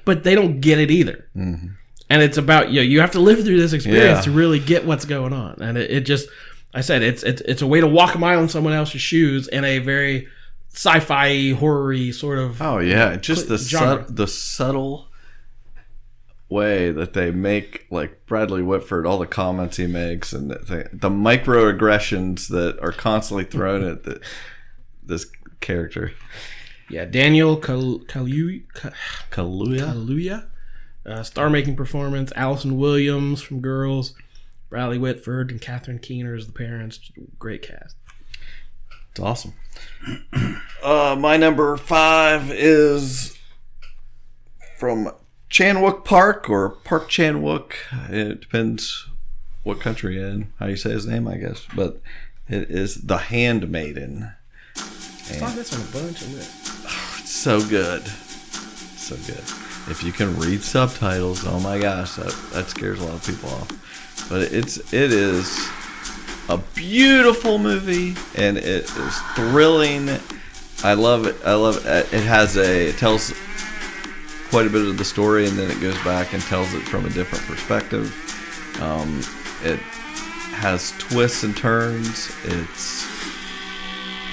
but they don't get it either. Mm-hmm. And it's about, you have to live through this experience to really get what's going on. And it just, I said, it's a way to walk a mile in someone else's shoes in a very sci-fi, horror-y sort of. Oh yeah, just the subtle way that they make, like Bradley Whitford, all the comments he makes, and the microaggressions that are constantly thrown at this character. Yeah, Daniel Kaluuya. Star-making performance. Allison Williams from Girls, Bradley Whitford and Catherine Keener as the parents. Great cast. It's awesome. My number 5 is from Chan-wook Park, or Park Chan-wook. It depends what country you're in, how you say his name, I guess. But it is The Handmaiden. I thought that's on a bunch of it. It's so good. So good. If you can read subtitles, oh my gosh, that scares a lot of people off. But it is a beautiful movie, and it is thrilling. I love it. It tells quite a bit of the story, and then it goes back and tells it from a different perspective. It has twists and turns.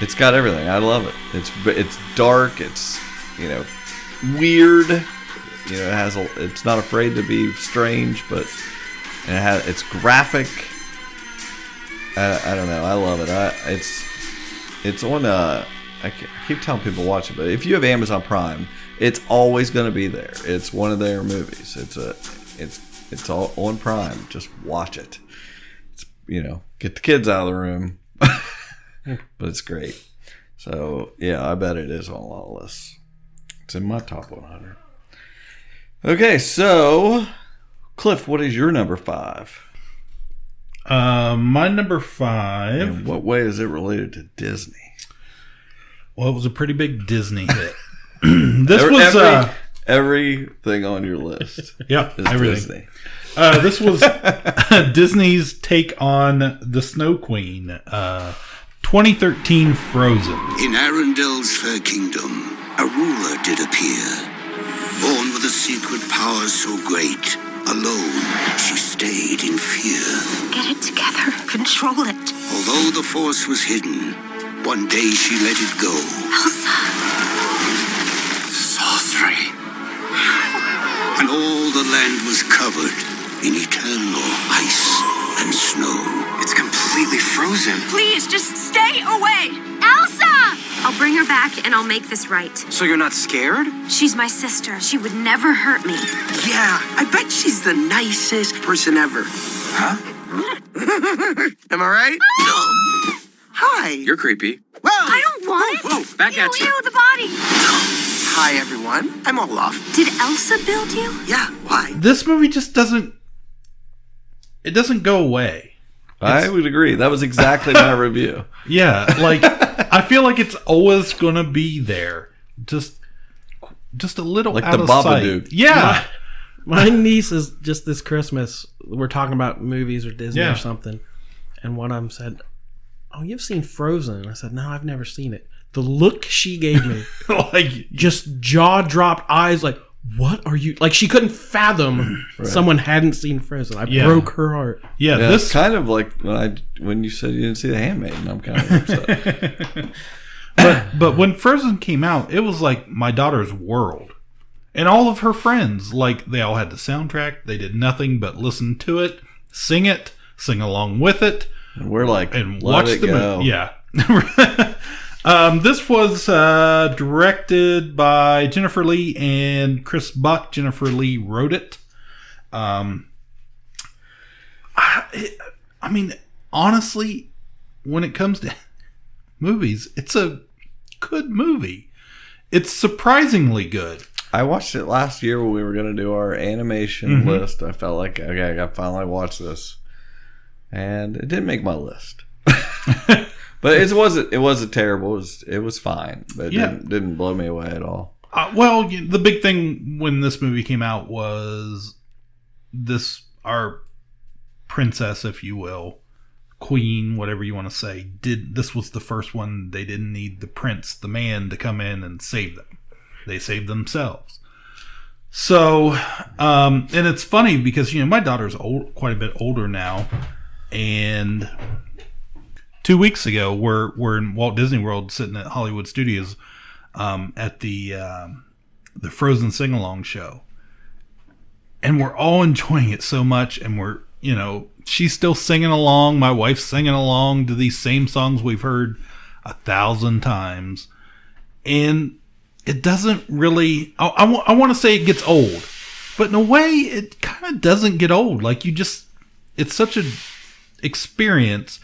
It's got everything. I love it. It's dark. It's weird. It's not afraid to be strange, but it's graphic. I don't know. I love it. It's on. I keep telling people to watch it, but if you have Amazon Prime, it's always going to be there. It's one of their movies. It's all on Prime. Just watch it. Get the kids out of the room, but it's great. So yeah, I bet it is on a lot of lists. It's in my top 100. Okay, so Cliff, what is your number 5? My number 5. In what way is it related to Disney? Well, it was a pretty big Disney hit. Everything on your list. Yeah, is everything. Disney. This was Disney's take on the Snow Queen, 2013 Frozen. In Arendel's fair kingdom, a ruler did appear. Born with a secret power so great, alone she stayed in fear. Get it together. Control it. Although the force was hidden, one day she let it go. Elsa. Sorcery. And all the land was covered in eternal ice and snow. It's completely frozen. Please, just stay away. Elsa! I'll bring her back and I'll make this right. So you're not scared? She's my sister. She would never hurt me. Yeah, I bet she's the nicest person ever. Huh? Am I right? Hi. You're creepy. Whoa. I don't want it. Whoa, back at you. Ew, the body. Hi, everyone. I'm Olaf. Did Elsa build you? Yeah, why? This movie just doesn't go away. I would agree. That was exactly my review. Yeah, like I feel like it's always gonna be there, just a little like out the of Babadook. sight. Yeah, my niece is just this Christmas. We're talking about movies or Disney or something, and one of them said, "Oh, you've seen Frozen?" I said, "No, I've never seen it." The look she gave me, like just jaw dropped, eyes like, what are you, like she couldn't fathom someone hadn't seen Frozen. I broke her heart. Yeah, this kind of like when you said you didn't see The Handmaiden, I'm kind of upset. but when Frozen came out, it was like my daughter's world, and all of her friends, like they all had the soundtrack. They did nothing but listen to it, sing along with it. And we're like, and watch the movie. Yeah. This was directed by Jennifer Lee and Chris Buck. Jennifer Lee wrote it. I mean, honestly, when it comes to movies, it's a good movie. It's surprisingly good. I watched it last year when we were going to do our animation list. I felt like, okay, I got to finally watch this. And it didn't make my list. But it wasn't terrible. It was fine. But it didn't blow me away at all. Well, the big thing when this movie came out was our princess, if you will, queen, whatever you want to say, this was the first one. They didn't need the prince, the man, to come in and save them. They saved themselves. So, and it's funny because, my daughter's quite a bit older now, and 2 weeks ago we're in Walt Disney World, sitting at Hollywood Studios, at the Frozen sing-along show, and we're all enjoying it so much, and we're, she's still singing along, my wife's singing along to these same songs we've heard 1,000 times, and it doesn't really, I want to say it gets old, but in a way it kind of doesn't get old. Like, it's such a experience.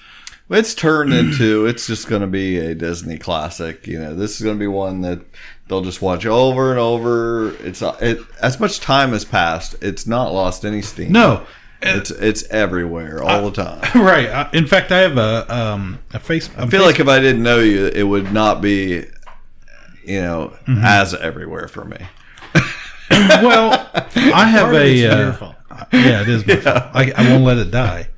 It's turned into, it's just going to be a Disney classic. This is going to be one that they'll just watch over and over. As much time has passed, it's not lost any steam. No. It's everywhere all the time. Right. In fact, I have a Facebook. I feel like if I didn't know you, it would not be, as everywhere for me. Well, I have your fault. Yeah, it is my fault. I won't let it die.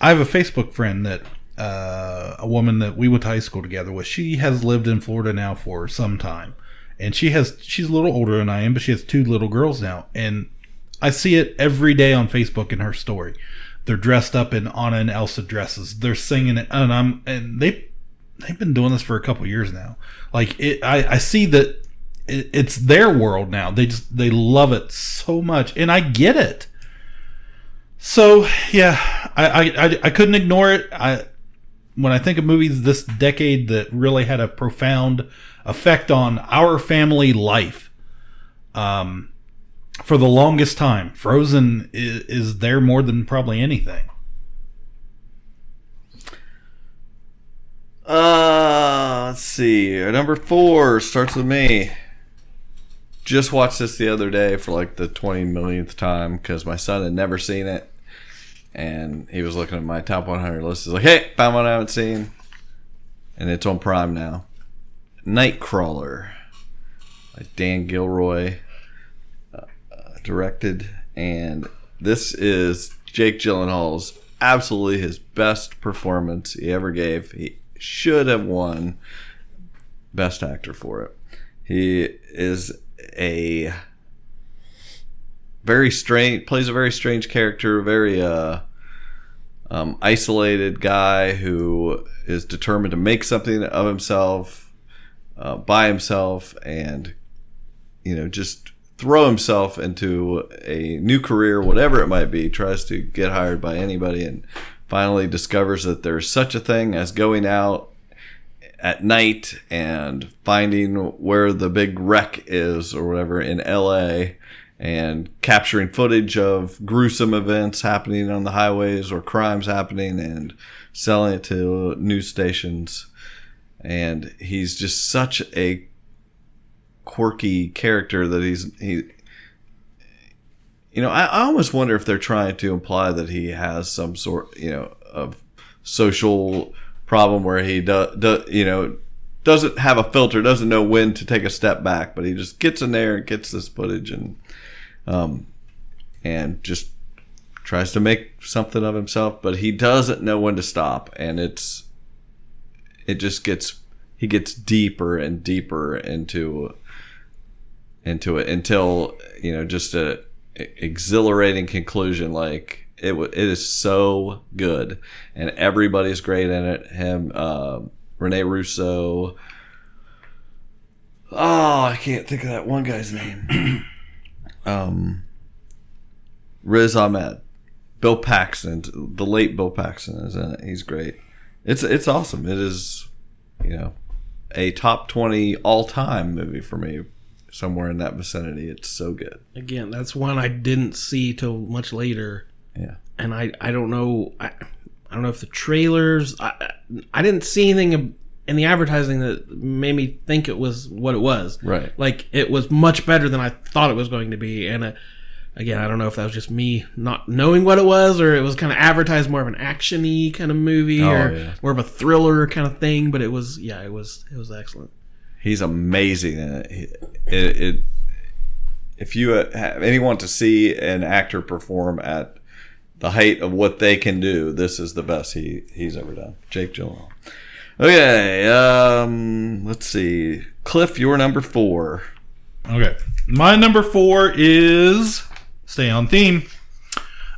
I have a Facebook friend that a woman that we went to high school together with. She has lived in Florida now for some time, and she's a little older than I am, but she has 2 little girls now, and I see it every day on Facebook in her story. They're dressed up in Anna and Elsa dresses. They're singing it, and they've been doing this for a couple years now. Like, I see that it's their world now. They love it so much, and I get it. So yeah, I couldn't ignore it. When I think of movies this decade that really had a profound effect on our family life, for the longest time, Frozen is there more than probably anything. Let's see. Number 4 starts with me. Just watched this the other day for like the 20 millionth time because my son had never seen it. And he was looking at my top 100 list. He's like, hey, found one I haven't seen. And it's on Prime now. Nightcrawler by Dan Gilroy. Directed. And this is Jake Gyllenhaal's absolutely his best performance he ever gave. He should have won Best Actor for it. He is plays a very strange character, very isolated guy who is determined to make something of himself by himself, and just throw himself into a new career, whatever it might be. Tries to get hired by anybody, and finally discovers that there's such a thing as going out at night and finding where the big wreck is or whatever in LA, and capturing footage of gruesome events happening on the highways or crimes happening and selling it to news stations. And he's just such a quirky character that I almost wonder if they're trying to imply that he has some sort of social problem where he doesn't have a filter, doesn't know when to take a step back, but he just gets in there and gets this footage and just tries to make something of himself, but he doesn't know when to stop, and he gets deeper and deeper into it until just a exhilarating conclusion. Like it is so good, and everybody's great in it. Him, Rene Russo. Oh, I can't think of that one guy's name. Riz Ahmed, Bill Paxton, the late Bill Paxton is in it. He's great. It's awesome. It is a top 20 all-time movie for me, somewhere in that vicinity. It's so good. Again, that's one I didn't see till much later. Yeah. And I don't know. I don't know if the trailers. I didn't see anything in the advertising that made me think it was what it was. Right. Like, it was much better than I thought it was going to be. And again, I don't know if that was just me not knowing what it was, or it was kind of advertised more of an action-y kind of movie, or more of a thriller kind of thing. But it was excellent. He's amazing in it. If you have anyone to see an actor perform at the height of what they can do, this is the best he's ever done. Jake Gyllenhaal. Okay, let's see. Cliff, your number 4. Okay, my number 4 is, stay on theme,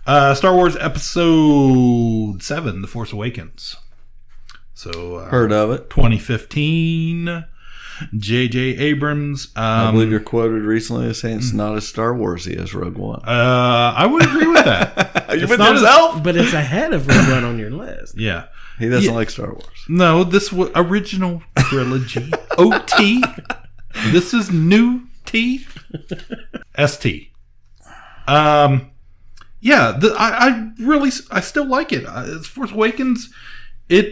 Star Wars Episode 7, The Force Awakens. So heard of it. 2015. J.J. Abrams. I believe you're quoted recently as saying it's not as Star Warsy as Rogue One. I would agree with that. You with yourself? But it's ahead of Rogue One on your list. Yeah. He doesn't like Star Wars. No, this was original trilogy. OT. This is new T. ST. Yeah, I still like it. Force Awakens, we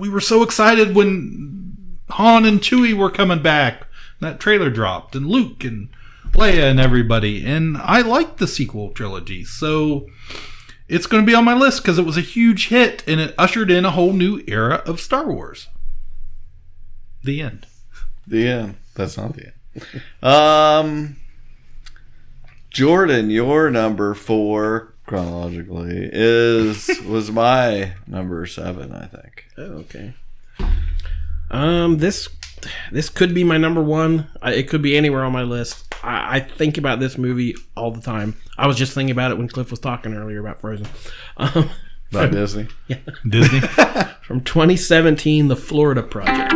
were so excited when Han and Chewie were coming back. That trailer dropped, and Luke and Leia and everybody. And I liked the sequel trilogy, so it's going to be on my list because it was a huge hit and it ushered in a whole new era of Star Wars. The end. The end. That's not the end. Jordan, your number 4 chronologically was my number 7, I think. Oh, okay. This could be my number 1. It could be anywhere on my list. I think about this movie all the time. I was just thinking about it when Cliff was talking earlier about Frozen. About Disney? Yeah. Disney? From 2017, The Florida Project. The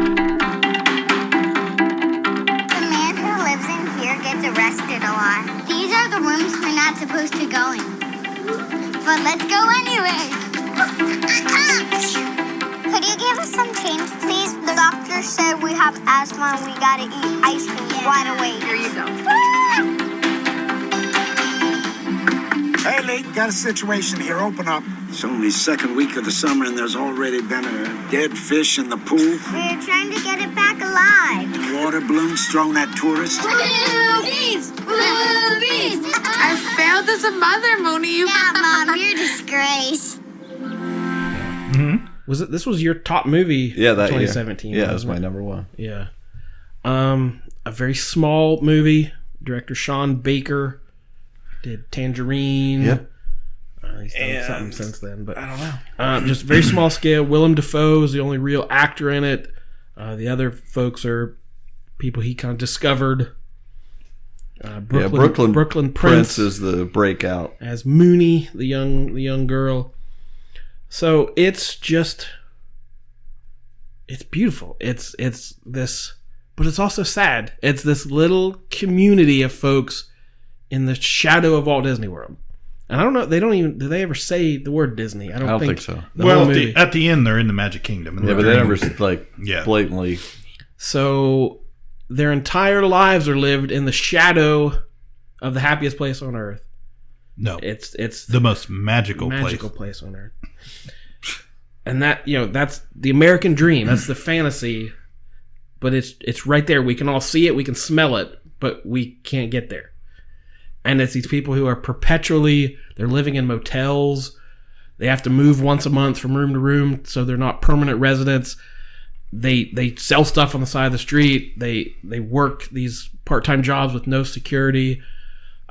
man who lives in here gets arrested a lot. These are the rooms we're not supposed to go in. But let's go anyway. Could you give us some change, please? The doctor said we have asthma and we gotta eat ice cream right away. Here you go. Hey, Lee, got a situation here. Open up. It's only second week of the summer and there's already been a dead fish in the pool. We're trying to get it back alive. Water balloons thrown at tourists. Boobies! Boobies! I failed as a mother, Mooney. Yeah, Mom, you're a disgrace. Mm-hmm. This was your top movie? Yeah, that 2017. year. Yeah, it was my number 1. Yeah. A very small movie. Director Sean Baker did Tangerine. Yep. He's done something since then, but I don't know. Just very small scale. Willem Dafoe is the only real actor in it. The other folks are people he kind of discovered. Brooklyn Prince is the breakout as Mooney, the young girl. So it's beautiful. It's this, but it's also sad. It's this little community of folks in the shadow of Walt Disney World. And I don't know, do they ever say the word Disney? I don't think so. Well, at the end, they're in the Magic Kingdom. Yeah, but they never blatantly. So their entire lives are lived in the shadow of the happiest place on earth. No, it's the most magical place on earth. And that's the American dream. That's the fantasy. But it's right there. We can all see it. We can smell it, but we can't get there. And it's these people who are they're living in motels. They have to move once a month from room to room, so they're not permanent residents. They sell stuff on the side of the street. They work these part-time jobs with no security.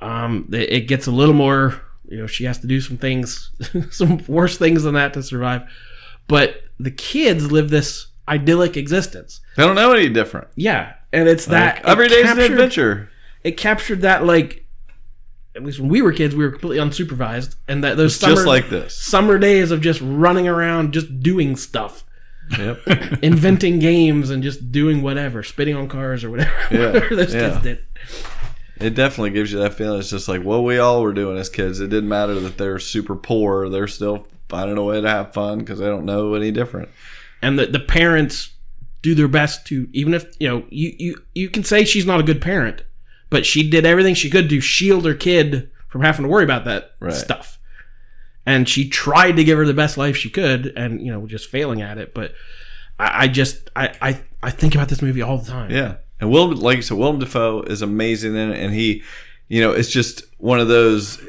It gets a little more, she has to do some things, some worse things than that to survive. But the kids live this idyllic existence. They don't know any different. Yeah. And it's that. Every day's an adventure. It captured that, at least when we were kids, we were completely unsupervised. And that those just like this. Summer days of just running around, just doing stuff. Yep. Inventing games and just doing whatever, spitting on cars or whatever. Whatever those kids did. It definitely gives you that feeling. It's just like what we all were doing as kids. It didn't matter that they're super poor. They're still finding a way to have fun because they don't know any different. and the parents do their best to, even if, you can say she's not a good parent, but she did everything she could to shield her kid from having to worry about that stuff. And she tried to give her the best life she could, and just failing at it. But I think about this movie all the time. Yeah, and like you said, Willem Dafoe is amazing in it, and he, it's just one of those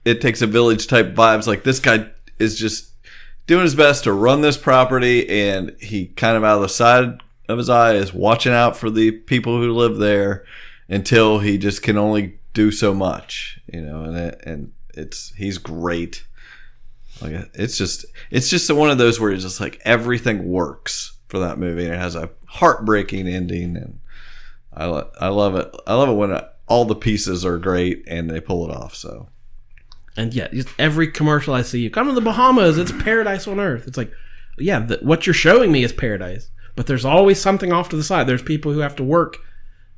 it takes a village type vibes. Like, this guy is just doing his best to run this property, and he kind of out of the side of his eye is watching out for the people who live there until he just can only do so much, and he's great. Like, it's just one of those where it's just like everything works for that movie, and it has a heartbreaking ending, and I love it. I love it when all the pieces are great and they pull it off. So, and yeah, just every commercial I see, you come to the Bahamas, it's paradise on earth. It's like, yeah, what you're showing me is paradise, but there's always something off to the side. There's people who have to work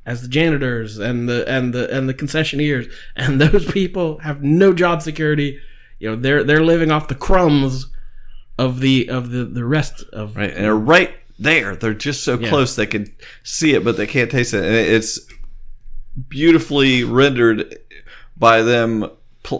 as the janitors and the concessionaires, and those people have no job security. They're living off the crumbs of the rest of right, and they're right there. They're just so close they can see it, but they can't taste it. And it's beautifully rendered by them,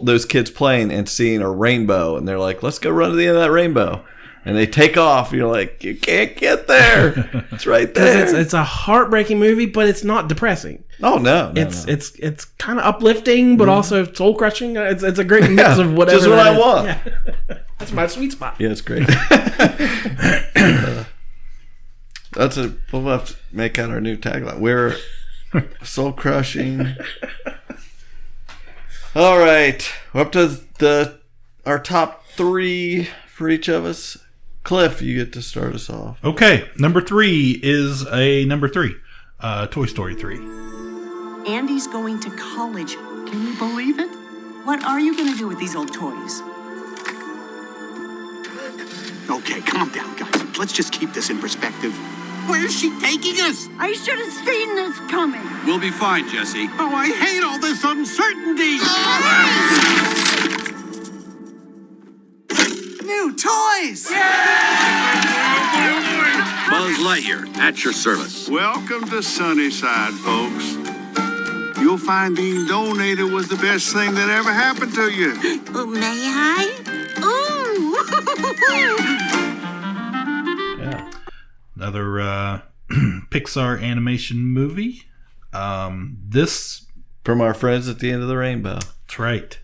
those kids playing and seeing a rainbow, and they're like, "Let's go run to the end of that rainbow." And they take off. You're like, you can't get there. It's right there. It's a heartbreaking movie, but it's not depressing. Oh no, it's kind of uplifting, but also soul crushing. It's a great mix of whatever. Just what I want. Yeah. That's my sweet spot. Yeah, it's great. We'll have to make out our new tagline. We're soul crushing. All right, we're up to our top 3 for each of us. Cliff, you get to start us off. Okay, number 3 is a number 3. Toy Story 3. Andy's going to college. Can you believe it? What are you going to do with these old toys? Okay, calm down, guys. Let's just keep this in perspective. Where's she taking us? I should have seen this coming. We'll be fine, Jesse. Oh, I hate all this uncertainty. New toys! Buzz Lightyear, at your service. Welcome to Sunnyside, folks. You'll find being donated was the best thing that ever happened to you. May I? Ooh! Yeah. Another Pixar animation movie. This from our friends at the end of the rainbow. That's right.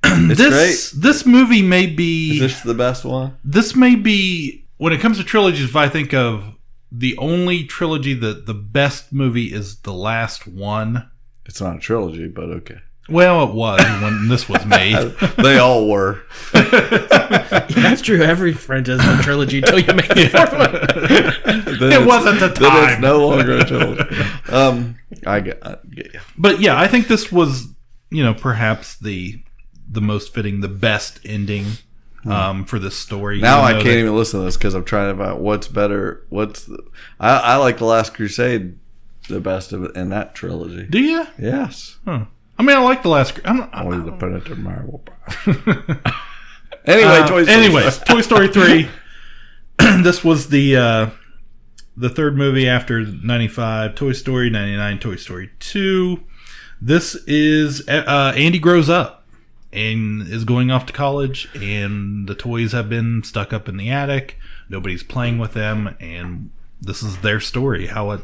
It's great. This movie may be... Is this the best one? This may be... When it comes to trilogies, if I think of the only trilogy that the best movie is the last one. It's not a trilogy, but okay. Well, it was when this was made. They all were. Yeah, that's true. Every franchise is a trilogy until you make the fourth one. It wasn't the time. Then it's no longer a trilogy. I get you. But yeah, I think this was, perhaps the most fitting, the best ending for this story. Now I can't even listen to this because I'm trying to find what's better. I like The Last Crusade the best of it in that trilogy. Do you? Yes. Huh. I mean, I like The Last... Only the Predator Marvel. Anyway, Toy Story 3. This was the third movie after 95, Toy Story, 99, Toy Story 2. This is... Andy grows up and is going off to college, and the toys have been stuck up in the attic. Nobody's playing with them, and this is their story, how it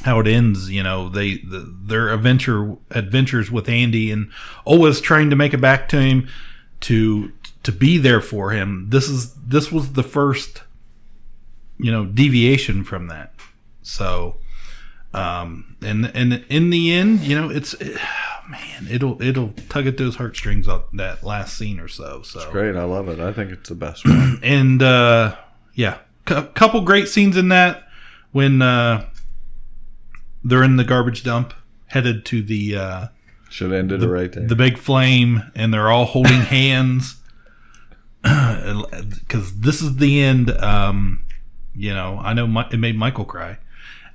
ends. Their adventures with Andy, and always trying to make it back to him, to be there for him. This was the first deviation from that. So and in the end, it'll tug at those heartstrings on that last scene or so. So it's great. I love it. I think it's the best one. And couple great scenes in that when they're in the garbage dump, headed to the should have ended it right there. The big flame, and they're all holding hands because this is the end. I know it made Michael cry,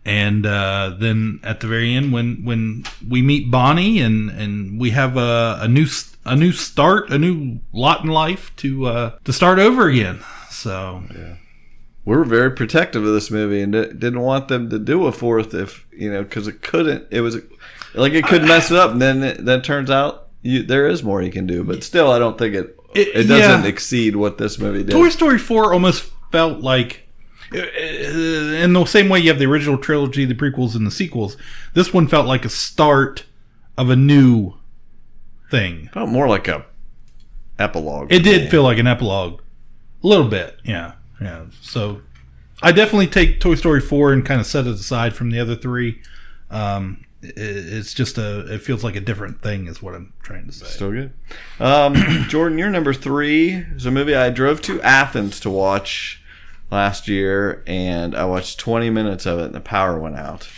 And then at the very end, when we meet Bonnie and we have a new start, a new lot in life to start over again. So yeah. We're very protective of this movie and didn't want them to do a fourth because it couldn't. It was like it could mess it up, and then it turns out there is more you can do. But still, I don't think it doesn't exceed what this movie did. Toy Story 4 almost felt like, in the same way you have the original trilogy, the prequels, and the sequels, this one felt like a start of a new thing. Felt more like a epilogue. It did feel like an epilogue. A little bit, yeah. Yeah, so I definitely take Toy Story 4 and kind of set it aside from the other three. It's just it feels like a different thing is what I'm trying to say. Still good. Jordan, your number 3 is a movie I drove to Athens to watch last year, and I watched 20 minutes of it and the power went out.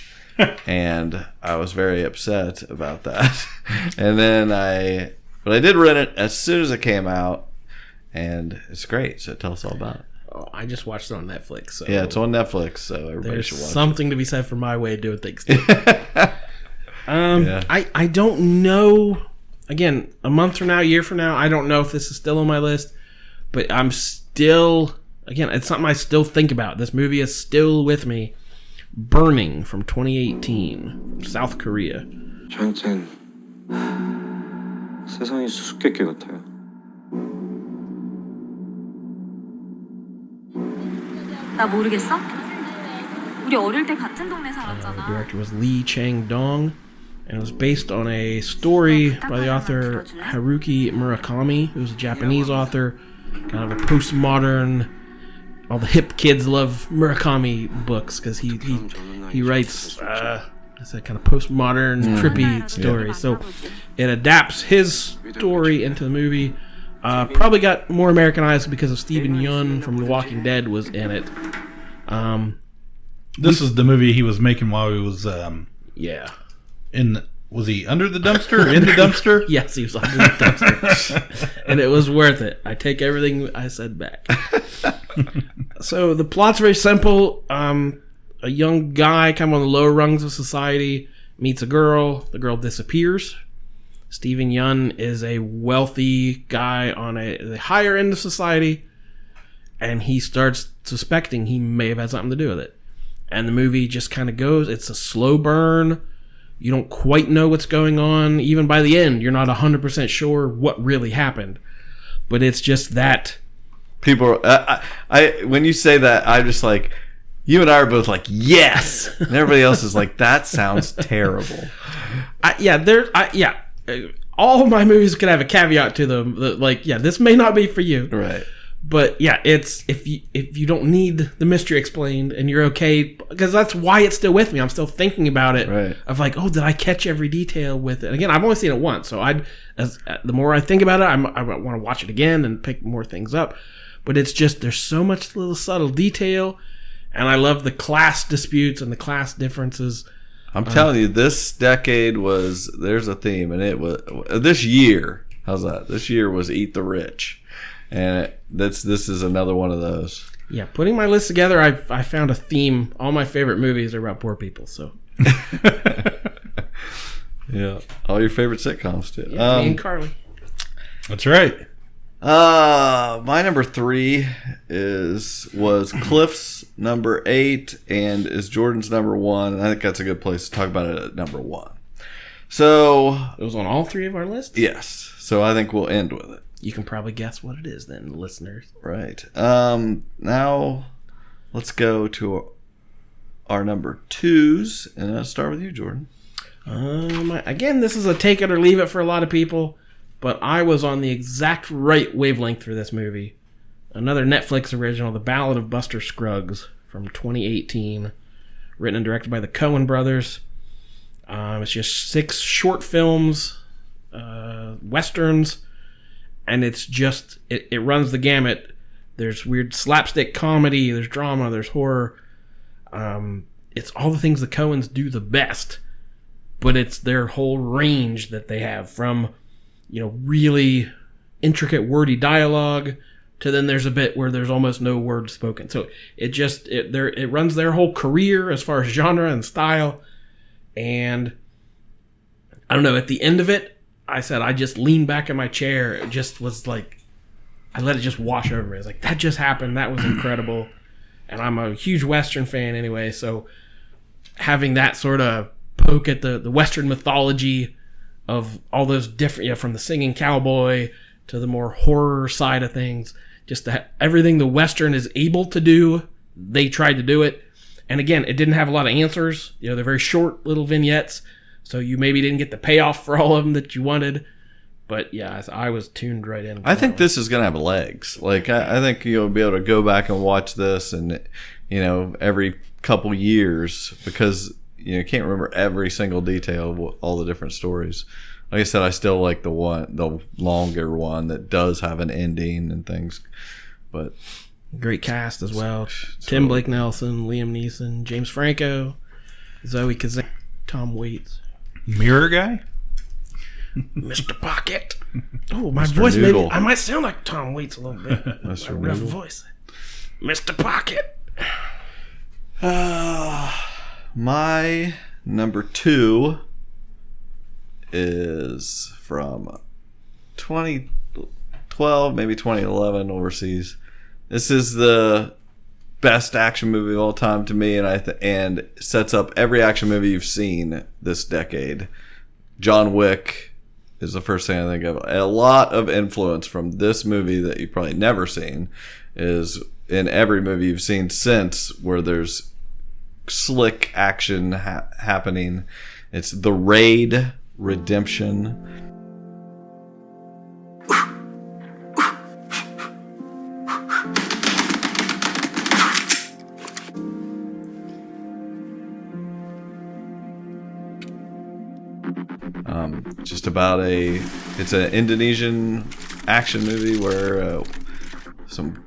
And I was very upset about that. And then but I did rent it as soon as it came out, and it's great, so tell us all about it. Oh, I just watched it on Netflix. So yeah, it's on Netflix, so everybody should watch it. There's something to be said for my way of doing things too. I don't know. Again, a month from now, a year from now, I don't know if this is still on my list, but I'm still, again, it's something I still think about. This movie is still with me. Burning from 2018, South Korea. 저한텐 세상이 수수께끼 같아요. 나 모르겠어? 우리 어릴 때 같은 동네 살았잖아. The director was Lee Chang-dong, and it was based on a story by the author Haruki Murakami, who's a Japanese author, kind of a postmodern. All the hip kids love Murakami books because he writes it's a kind of postmodern, trippy story. Yeah. So it adapts his story into the movie. Probably got more Americanized because of Steven Yeun from The Walking Dead was in it. This is the movie he was making while he was was he under the dumpster? In the dumpster? Yes, he was under the dumpster. And it was worth it. I take everything I said back. So the plot's very simple. A young guy kind of on the lower rungs of society meets a girl. The girl disappears. Steven Yeun is a wealthy guy on the higher end of society, and he starts suspecting he may have had something to do with it. And the movie just kind of goes. It's a slow burn. You don't quite know what's going on. Even by the end, you're not 100% sure what really happened. But it's just that. People, when you say that, I'm just like, you and I are both like, yes! And everybody else is like, that sounds terrible. All of my movies could have a caveat to them. This may not be for you. Right. But yeah, it's if you don't need the mystery explained and you're okay, because that's why it's still with me. I'm still thinking about it. Right. Of like, oh, did I catch every detail with it? And again, I've only seen it once, so the more I think about it, I want to watch it again and pick more things up. But it's just there's so much little subtle detail, and I love the class disputes and the class differences. I'm telling you, this decade there's a theme, and it was this year. How's that? This year was Eat the Rich. And this is another one of those. Yeah, putting my list together, I found a theme. All my favorite movies are about poor people. So, yeah, all your favorite sitcoms too. Yeah, me and Carly. That's right. My number 3 was Cliff's number 8 and is Jordan's number 1. And I think that's a good place to talk about it at number 1. So it was on all 3 of our lists. Yes. So I think we'll end with it. You can probably guess what it is then, listeners. Right. Now, let's go to our number 2s, and I'll start with you, Jordan. Again, this is a take it or leave it for a lot of people, but I was on the exact right wavelength for this movie. Another Netflix original, The Ballad of Buster Scruggs from 2018, written and directed by the Coen brothers. It's just 6 short films, westerns. And it's just, it runs the gamut. There's weird slapstick comedy, there's drama, there's horror. It's all the things the Coens do the best. But it's their whole range that they have from, really intricate wordy dialogue to then there's a bit where there's almost no words spoken. So it runs their whole career as far as genre and style. And I don't know, at the end of it, I said I just leaned back in my chair. It just was like, I let it just wash over me. I was like, that just happened. That was incredible. And I'm a huge Western fan anyway, so having that sort of poke at the Western mythology of all those different, from the singing cowboy to the more horror side of things, just everything the Western is able to do, they tried to do it. And again, it didn't have a lot of answers. They're very short little vignettes, so you maybe didn't get the payoff for all of them that you wanted. But yeah, I was tuned right in. I think this is going to have legs. Like, I think you'll be able to go back and watch this and, every couple years, because you can't remember every single detail of all the different stories. Like I said, I still like the longer one that does have an ending and things. But great cast as well. Tim Blake Nelson, Liam Neeson, James Franco, Zoe Kazan, Tom Waits. Mirror Guy? Mr. Pocket. Oh, my Mr. voice Noodle. maybe I might sound like Tom Waits a little bit. Mr. My rough Noodle. voice. Mr. Pocket. My number 2 is from 2012, maybe 2011 overseas. This is the best action movie of all time to me, and sets up every action movie you've seen this decade. John Wick is the first thing I think of. A lot of influence from this movie that you've probably never seen is in every movie you've seen since, where there's slick action happening. It's The Raid, Redemption. Just about it's an Indonesian action movie where some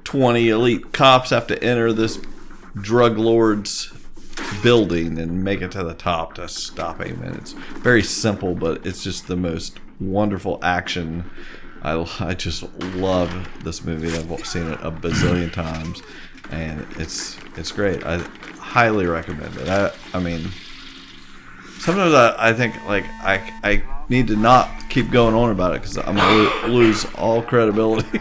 20 elite cops have to enter this drug lord's building and make it to the top to stop him. And it's very simple, but it's just the most wonderful action. I just love this movie. I've seen it a bazillion times, and it's great. I highly recommend it. I mean, sometimes I think like I need to not keep going on about it because I'm gonna lose all credibility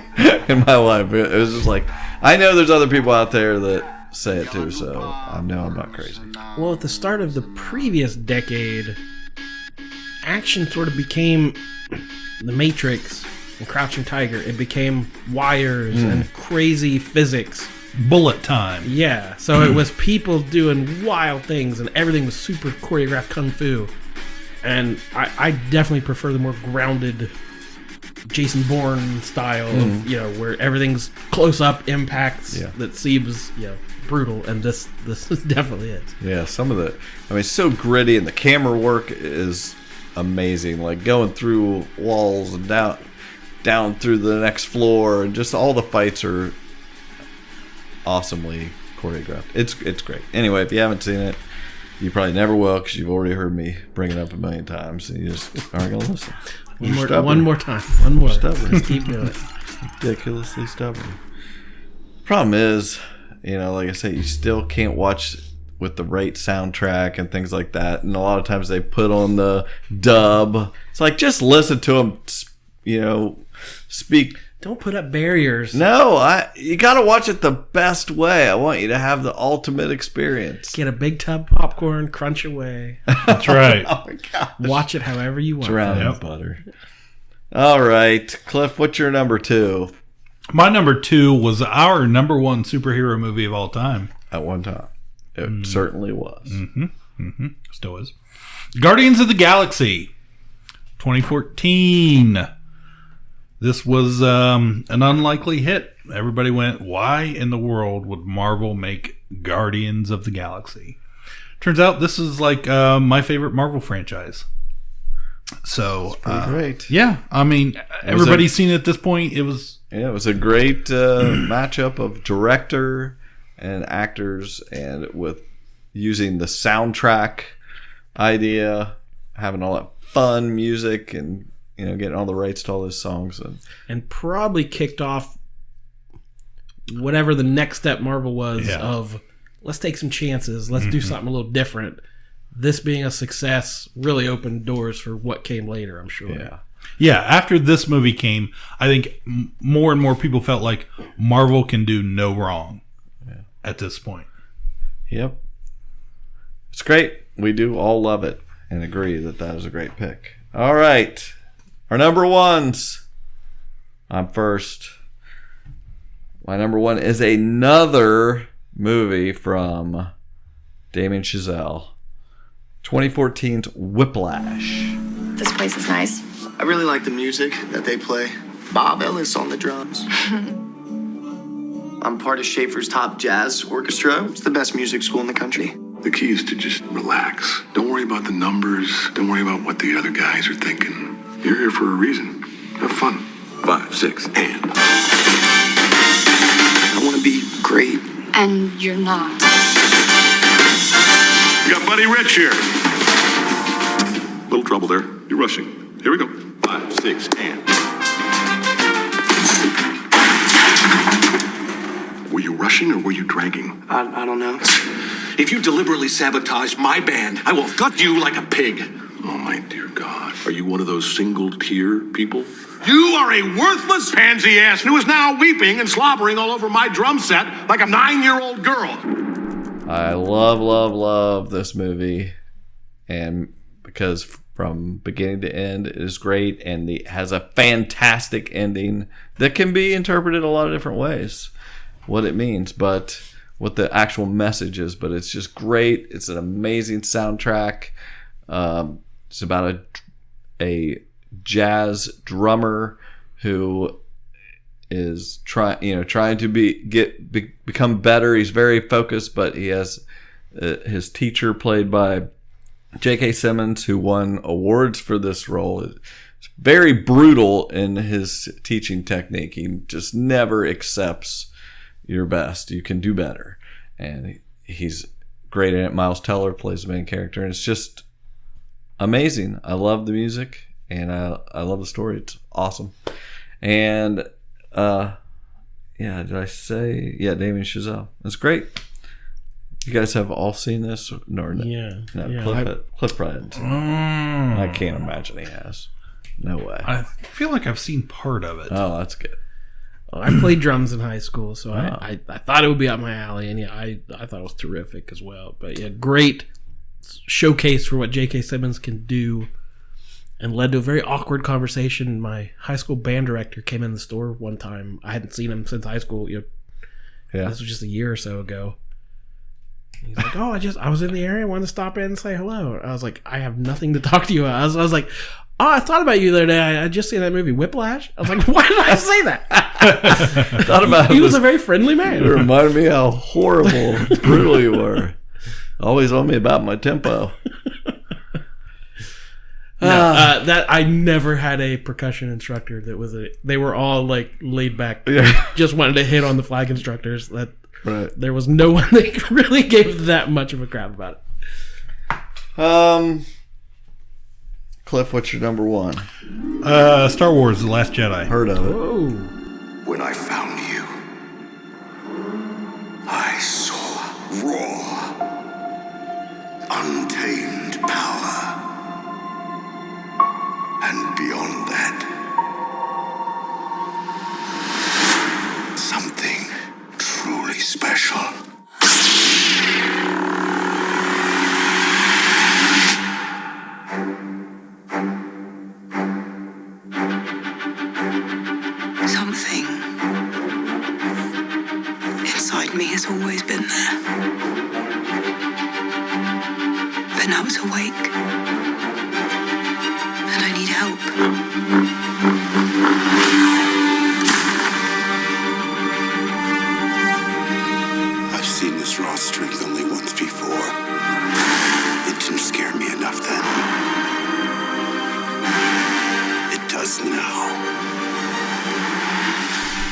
in my life. It was just like, I know there's other people out there that say it too, so I know I'm not crazy. Well, at the start of the previous decade, action sort of became The Matrix and Crouching Tiger. It became wires and crazy physics. Bullet time. Yeah, so it was people doing wild things, and everything was super choreographed kung fu. And I definitely prefer the more grounded Jason Bourne style of, where everything's close up impacts that seems, brutal, and this definitely is. Yeah, some of it's so gritty, and the camera work is amazing. Like going through walls and down through the next floor, and just all the fights are awesomely choreographed. It's great. Anyway, if you haven't seen it, you probably never will, because you've already heard me bring it up a million times, and you just aren't going to listen. One more time. One more. Stubborn. Just keep doing it. Ridiculously stubborn. Problem is, like I say, you still can't watch with the right soundtrack and things like that. And a lot of times they put on the dub. It's like, just listen to them, speak. Don't put up barriers. No, you got to watch it the best way. I want you to have the ultimate experience. Get a big tub of popcorn, crunch away. That's right. Oh my gosh. Watch it however you want. Drown in butter. All right, Cliff, what's your number 2? My number 2 was our number 1 superhero movie of all time. At one time. It certainly was. Still is. Guardians of the Galaxy, 2014. This was an unlikely hit. Everybody went, why in the world would Marvel make Guardians of the Galaxy? Turns out this is like my favorite Marvel franchise. So, great. Yeah, I mean, everybody's seen it at this point. It was a great matchup of director and actors, and with using the soundtrack idea, having all that fun music, and getting all the rights to all those songs, and probably kicked off whatever the next step Marvel was of let's take some chances, let's do something a little different. This being a success really opened doors for what came later, I'm sure. Yeah, after this movie came, I think more and more people felt like Marvel can do no wrong at this point. Yep. It's great. We do all love it and agree that is a great pick. All right. Our number ones. I'm first. My number one is another movie from Damien Chazelle. 2014's Whiplash. This place is nice. I really like the music that they play. Bob Ellis on the drums. I'm part of Schaefer's Top Jazz Orchestra. It's the best music school in the country. The key is to just relax. Don't worry about the numbers. Don't worry about what the other guys are thinking. You're here for a reason. Have fun. 5, 6, and. I want to be great. And you're not. You got Buddy Rich here. Little trouble there. You're rushing. Here we go. 5, 6, and. Were you rushing or were you dragging? I don't know. If you deliberately sabotage my band, I will gut you like a pig. Oh, my dear God. Are you one of those single-tier people? You are a worthless pansy ass who is now weeping and slobbering all over my drum set like a 9-year-old girl. I love this movie. And because from beginning to end, it is great. And it has a fantastic ending that can be interpreted a lot of different ways. What it means, but what the actual message is. But it's just great. It's an amazing soundtrack. It's about a jazz drummer who is trying to become better. He's very focused, but he has his teacher, played by J.K. Simmons, who won awards for this role. It's very brutal in his teaching technique. He just never accepts your best. You can do better, and he's great at it. Miles Teller plays the main character, and it's just amazing. I love the music, and I love the story. It's awesome. And did I say Damien Chazelle? It's great. You guys have all seen this? No, Cliff probably hasn't seen it. I can't imagine he has. No way. I feel like I've seen part of it. Oh, that's good. Well, I played drums in high school, so I thought it would be up my alley, and I thought it was terrific as well. But great showcase for what J.K. Simmons can do, and led to a very awkward conversation. My high school band director came in the store one time. I hadn't seen him since high school. This was just a year or so ago. He's like, "Oh, I was in the area. I wanted to stop in and say hello." I was like, "I have nothing to talk to you about." I was like, "Oh, I thought about you the other day. I just seen that movie Whiplash." I was like, "Why did I say that?" He was a very friendly man. It reminded me how horrible, brutal you were. Always on me about my tempo. That I never had a percussion instructor that was they were all like laid back. Just wanted to hit on the flag instructors. There was no one that really gave that much of a crap about it. Cliff, what's your number one? Star Wars: The Last Jedi. Heard of it. Whoa. When I found you, I saw raw, untamed power. And beyond that, something truly special. Something inside me has always been there. But now it's awake. And I need help. I've seen this raw strength only once before. It didn't scare me enough then. It does now.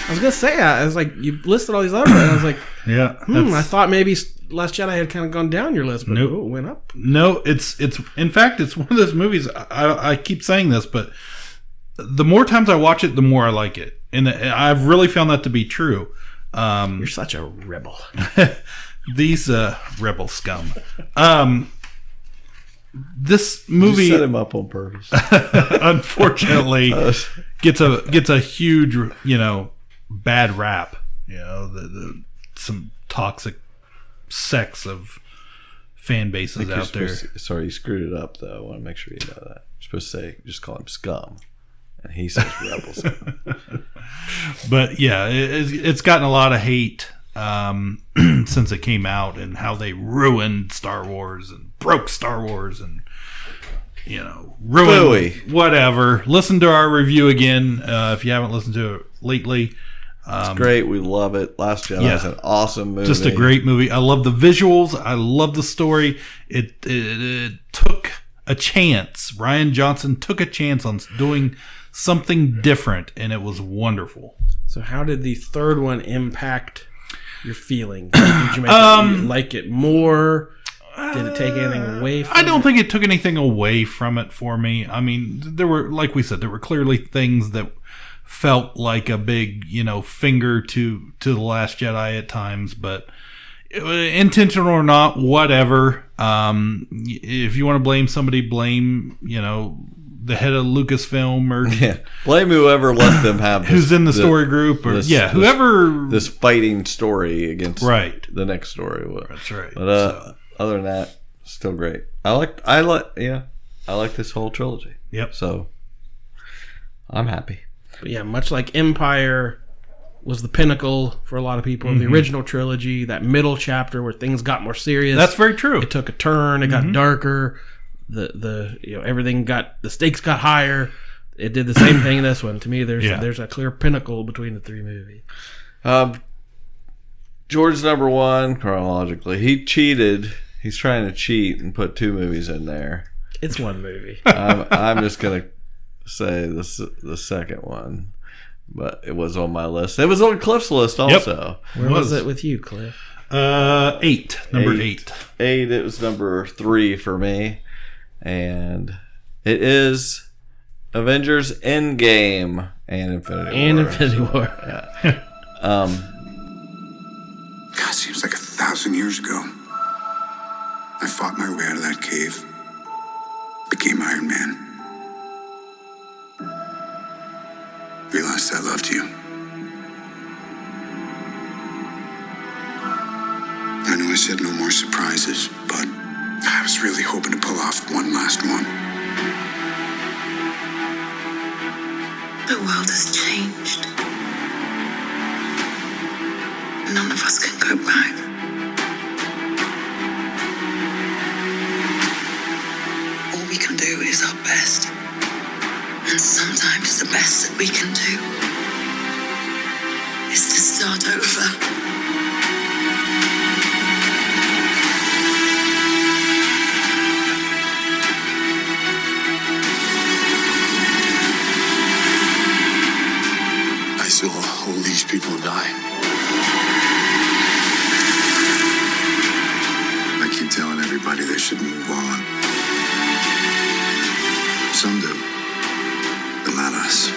I was gonna say, I was like, you listed all these others, and I was like, I thought maybe Last Jedi had kind of gone down your list, but it went up. No, it's in fact, it's one of those movies. I keep saying this, but the more times I watch it, the more I like it, and I've really found that to be true. You're such a rebel. These rebel scum. This movie You set him up on purpose. unfortunately gets a huge, bad rap. Some toxic sects of fan bases out there. Sorry, you screwed it up though. I want to make sure you know that. You're supposed to just call him scum, and he says rebel scum. But yeah, it's gotten a lot of hate since it came out, and how they ruined Star Wars and broke Star Wars and ruined whatever. Listen to our review again if you haven't listened to it lately. It's great. We love it. Last Jedi is an awesome movie. Just a great movie. I love the visuals. I love the story. It took a chance. Rian Johnson took a chance on doing something different, and it was wonderful. So how did the third one impact your feelings? Did you like it more? Did it take anything away from it? I don't think it took anything away from it for me. I mean, there were, like we said, there were clearly things that felt like a big, finger to The Last Jedi at times, but intentional or not, whatever. If you want to blame somebody, blame, the head of Lucasfilm or blame whoever let them have who's in the story group or whoever this fighting story against the next story. That's right. But other than that, still great. I like this whole trilogy. Yep. So I'm happy. But yeah, much like Empire was the pinnacle for a lot of people of the original trilogy, that middle chapter where things got more serious. That's very true. It took a turn. It got darker. The everything the stakes got higher. It did the same thing in this one. To me, there's a clear pinnacle between the three movies. George's number one chronologically. He cheated. He's trying to cheat and put two movies in there. It's one movie. I'm just gonna say the second one, but it was on my list. It was on Cliff's list also. Yep. Where was it with you, Cliff? 8. Number 8. 8. It was number 3 for me, and it is Avengers Endgame and Infinity War. Yeah. God, seems like 1,000 years ago. I fought my way out of that cave, became Iron Man. Realized I loved you. I know I said no more surprises, but I was really hoping to pull off one last one. The world has changed. None of us can go back. All we can do is our best. And sometimes the best that we can do is to start over. I saw all these people die. I keep telling everybody they should move on. Some do. But not us.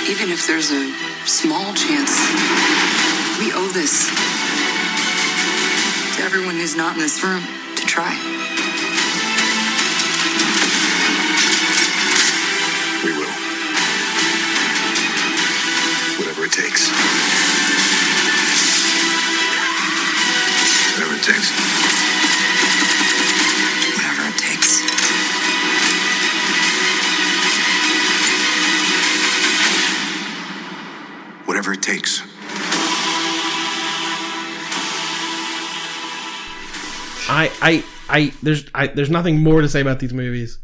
Even if there's a small chance, we owe this to everyone who's not in this room to try. We will. Whatever it takes. Whatever it takes. Whatever it takes. Whatever it takes. There's nothing more to say about these movies.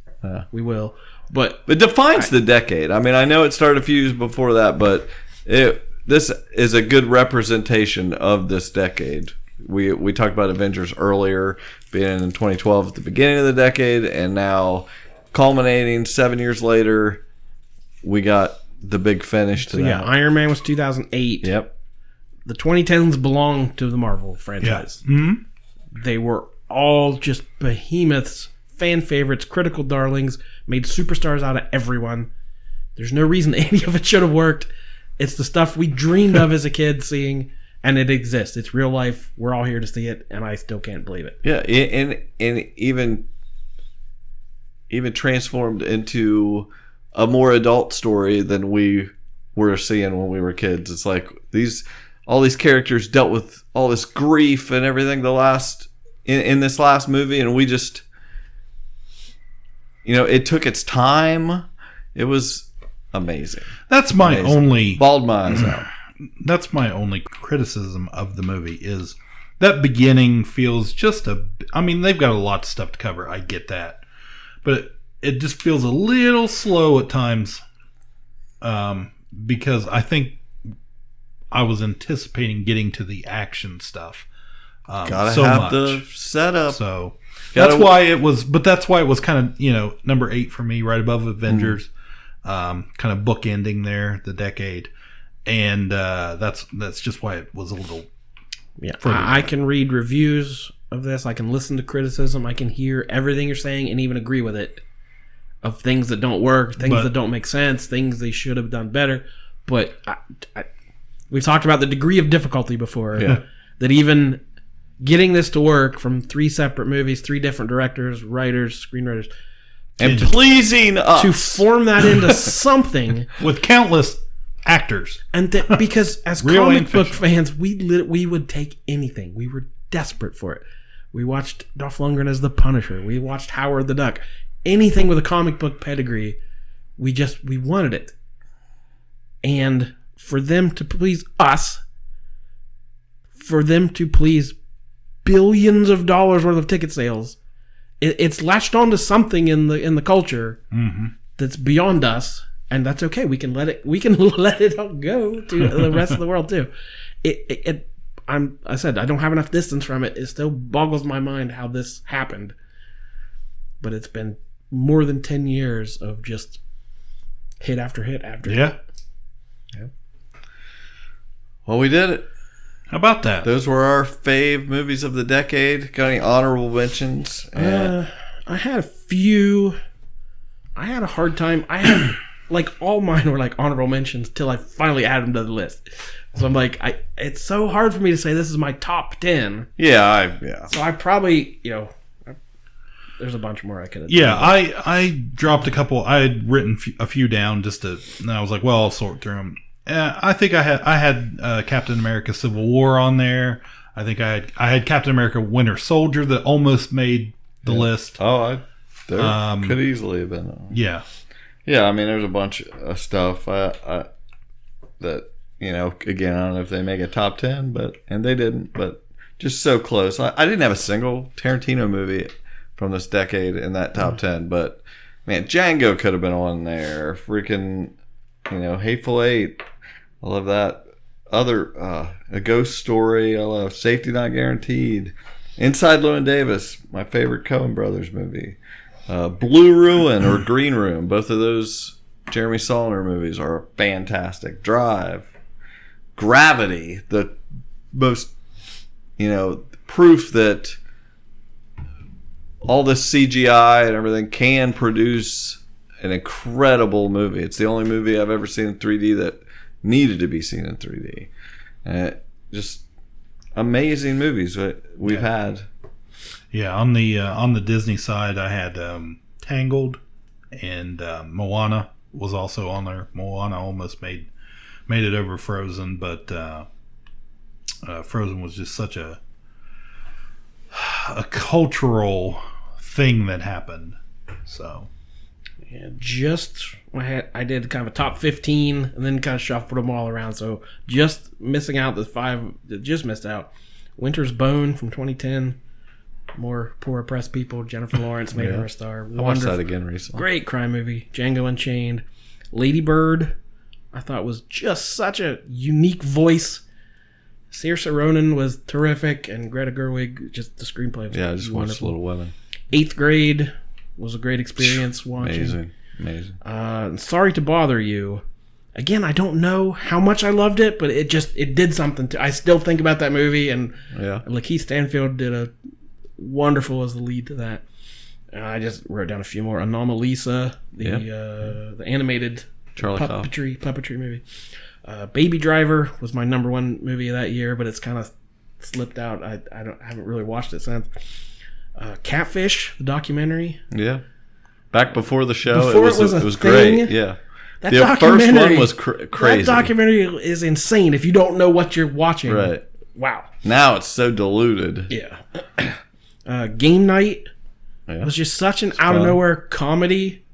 We will, but it defines the decade. I mean, I know it started a few years before that, but this is a good representation of this decade. We talked about Avengers earlier, being in 2012 at the beginning of the decade, and now culminating 7 years later, we got the big finish to that. Yeah, Iron Man was 2008. Yep. The 2010s belong to the Marvel franchise. Yeah. Mm-hmm. They were all just behemoths, fan favorites, critical darlings, made superstars out of everyone. There's no reason any of it should have worked. It's the stuff we dreamed of as a kid seeing, and it exists. It's real life. We're all here to see it, and I still can't believe it. Yeah, and even transformed into a more adult story than we were seeing when we were kids. It's like all these characters dealt with all this grief and everything in this last movie, and we just, it took its time. It was amazing. That's my only bawled my eyes out. That's my only criticism of the movie is that beginning feels just they've got a lot of stuff to cover. I get that, but it just feels a little slow at times. Because I think I was anticipating getting to the action stuff. Gotta so have much. the setup. So that's why it was kind of, number 8 for me, right above Avengers. Kind of bookending there the decade. And that's just why it was a little. Yeah, I can read reviews of this. I can listen to criticism. I can hear everything you're saying and even agree with it. Of things that don't work, things that don't make sense, things they should have done better. But we've talked about the degree of difficulty before. Yeah. That even getting this to work from 3 separate movies, 3 different directors, writers, screenwriters, and pleasing us to form that into something with countless actors. And because as comic book fans, we would take anything. We were desperate for it. We watched Dolph Lundgren as the Punisher. We watched Howard the Duck. Anything with a comic book pedigree, we wanted it. And for them to please us, for them to please billions of dollars worth of ticket sales, it's latched onto something in the culture that's beyond us, and that's okay. We can let it all go to the rest of the world too. I said I don't have enough distance from it. It still boggles my mind how this happened. But it's been more than 10 years of just hit after hit after hit. Yeah. Well, we did it. How about that? Those were our fave movies of the decade. Got any honorable mentions? I had a few. I had a hard time. I had all mine were honorable mentions till I finally added them to the list. So I'm it's so hard for me to say this is my top 10. Yeah. So I probably, there's a bunch more I could have done. Yeah, I dropped a couple. I had written a few down and I was like, well, I'll sort through them. I think I had Captain America: Civil War on there. I think I had Captain America: Winter Soldier that almost made the list. Oh, could easily have been on. Yeah. Yeah, there's a bunch of stuff that again, I don't know if they make a top 10, and they didn't, but just so close. I didn't have a single Tarantino movie from this decade in that top 10, but man, Django could have been on there. Freaking, Hateful Eight, I love that. A Ghost Story, I love Safety Not Guaranteed. Inside Llewyn Davis, my favorite Coen Brothers movie. Blue Ruin or Green Room, both of those Jeremy Saulnier movies are fantastic. Drive, Gravity, the most, proof that all this CGI and everything can produce an incredible movie. It's the only movie I've ever seen in 3D that needed to be seen in 3D. Just amazing movies that we've had. Yeah, on the Disney side, I had Tangled, and Moana was also on there. Moana almost made it over Frozen, but Frozen was just such a cultural thing that happened. So yeah, I did kind of a top 15 and then kind of shuffled them all around. So just missing out the 5 that just missed out. Winter's Bone from 2010. More poor oppressed people. Jennifer Lawrence made her a star. I watched that again recently. Great crime movie. Django Unchained. Lady Bird, I thought was just such a unique voice. Saoirse Ronan was terrific, and Greta Gerwig, just the screenplay was I just watched Little Women. 8th Grade was a great experience watching. Amazing. Sorry to Bother You. Again, I don't know how much I loved it, but it did something to. I still think about that movie, and Lakeith Stanfield did a wonderful as the lead to that. I just wrote down a few more. Anomalisa, the animated puppetry movie. Baby Driver was my number one movie of that year, but it's kind of slipped out. I haven't really watched it since. Catfish, the documentary. Yeah. Back before the show, Before it was a great. thing. Yeah. That the first one was crazy. That documentary is insane if you don't know what you're watching. Right. Wow. Now it's so diluted. Yeah. Game Night was just such an out of nowhere comedy.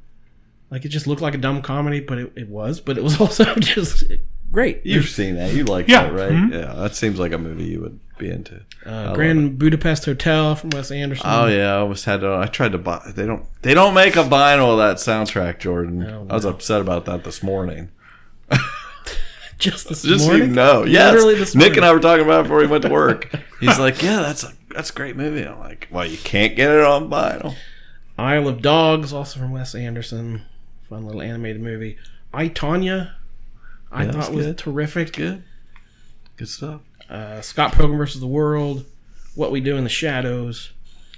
Like, it just looked like a dumb comedy, but it was. But it was also just great. You've seen that. You like that, right? Mm-hmm. Yeah. That seems like a movie you would be into. Grand Budapest Hotel from Wes Anderson. Oh yeah, I almost had to. I tried to buy. They don't make a vinyl of that soundtrack, Jordan. I was upset about that this morning. Just this morning? So you know. Yes. This Nick and I were talking about it before we went to work. He's like, "Yeah, that's a great movie." I'm like, "Well, you can't get it on vinyl." Isle of Dogs, also from Wes Anderson. Fun little animated movie. I, Tonya, I thought was terrific. Good stuff. Scott Pilgrim vs. the World, What We Do in the Shadows.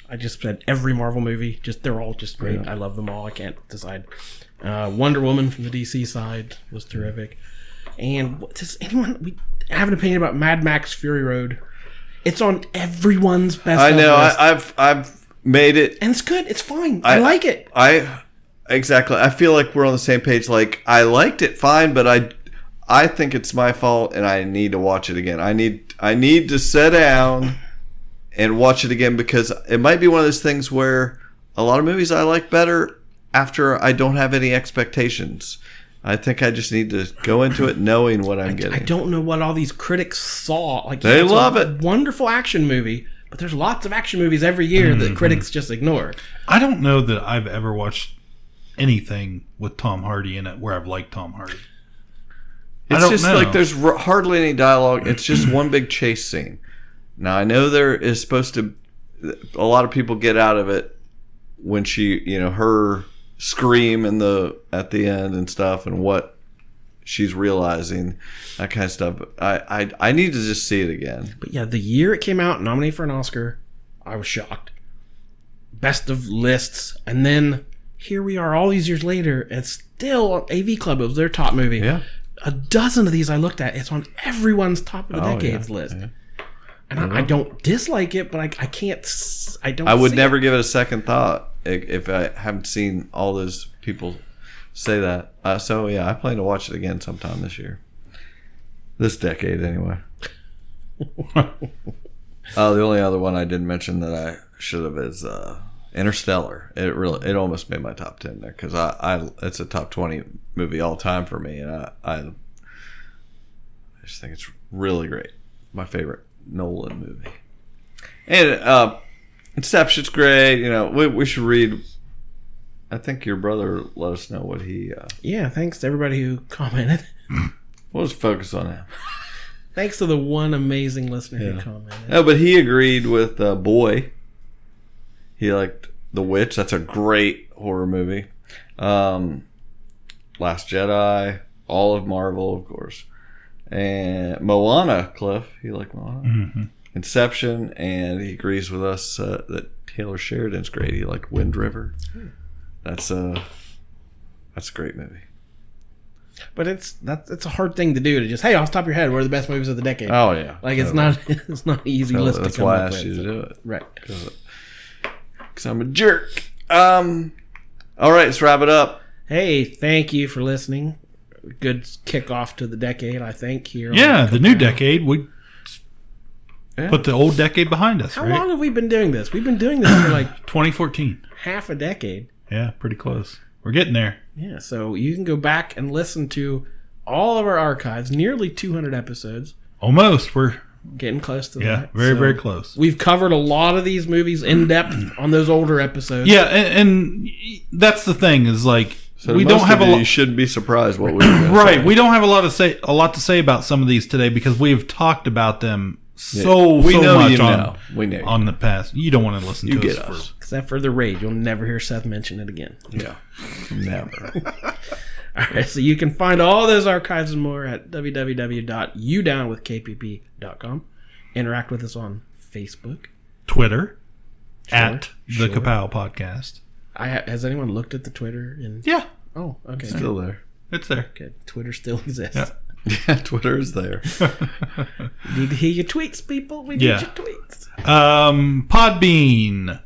I just said every Marvel movie. They're all just great. Yeah. I love them all. I can't decide. Wonder Woman from the DC side was terrific. And does anyone have an opinion about Mad Max Fury Road? It's on everyone's best. I know. List. I've made it, and it's good. It's fine. I like it. Exactly. I feel like we're on the same page. Like, I liked it fine, but I think it's my fault, and I need to watch it again. I need to sit down and watch it again, because it might be one of those things where a lot of movies I like better after I don't have any expectations. I think I just need to go into it knowing what I'm getting. I don't know what all these critics saw. Like, they love it. Wonderful action movie, but there's lots of action movies every year that critics just ignore. I don't know that I've ever watched anything with Tom Hardy in it where I've liked Tom Hardy. It's just like there's hardly any dialogue. It's just one big chase scene. Now, I know there is supposed to... A lot of people get out of it when she, her scream at the end and stuff, and what she's realizing, that kind of stuff. I need to just see it again. But yeah, the year it came out, nominated for an Oscar, I was shocked. Best of lists, and then here we are all these years later, and still on AV Club, it was their top movie. Yeah. A dozen of these I looked at, it's on everyone's top of the decades list. Yeah. And I don't dislike it, but I can't. I would never give it a second thought if I haven't seen all those people say that. So yeah, I plan to watch it again sometime this year, this decade anyway. The only other one I didn't mention that I should have is Interstellar. It almost made my top 10 there, because it's a top 20 movie all time for me, and I just think it's really great. My favorite Nolan movie. And Inception's great. We should read. I think your brother let us know what he. Yeah, thanks to everybody who commented. We'll just focus on him. Thanks to the one amazing listener who commented. No, but he agreed with Boy. He liked The Witch. That's a great horror movie. Last Jedi. All of Marvel, of course. And Moana, Cliff. He liked Moana. Mm-hmm. Inception. And he agrees with us that Taylor Sheridan's great. He liked Wind River. That's a great movie. But it's a hard thing to do, to just, hey, off the top of your head, what are the best movies of the decade? Oh yeah, like it's not an easy list. That's to come why up I asked with, you to do it, right? Because I'm a jerk. All right, let's wrap it up. Hey, thank you for listening. Good kickoff to the decade, I think. Here, the new decade. We put the old decade behind us. How long have we been doing this? We've been doing this for like 2014, half a decade. Yeah, pretty close. We're getting there. Yeah, so you can go back and listen to all of our archives, nearly 200 episodes. Almost. We're getting close to that. Yeah, very, very close. We've covered a lot of these movies in depth on those older episodes. Yeah, and that's the thing is, like, so we don't have a lot. You shouldn't be surprised what we right. We don't have a lot to say about some of these today, because we've talked about them so much on the past. You don't want to listen to us. Except for the raid. You'll never hear Seth mention it again. Yeah. Never. All right. So you can find all those archives and more at www.udownwithkpp.com. Interact with us on Facebook. Twitter. At the Ka-Pow Podcast. Has anyone looked at the Twitter? Yeah. Oh, okay. Still there. It's there. Good. Twitter still exists. Yeah. Yeah, Twitter is there. We need to hear your tweets, people. We need your tweets. Podbean,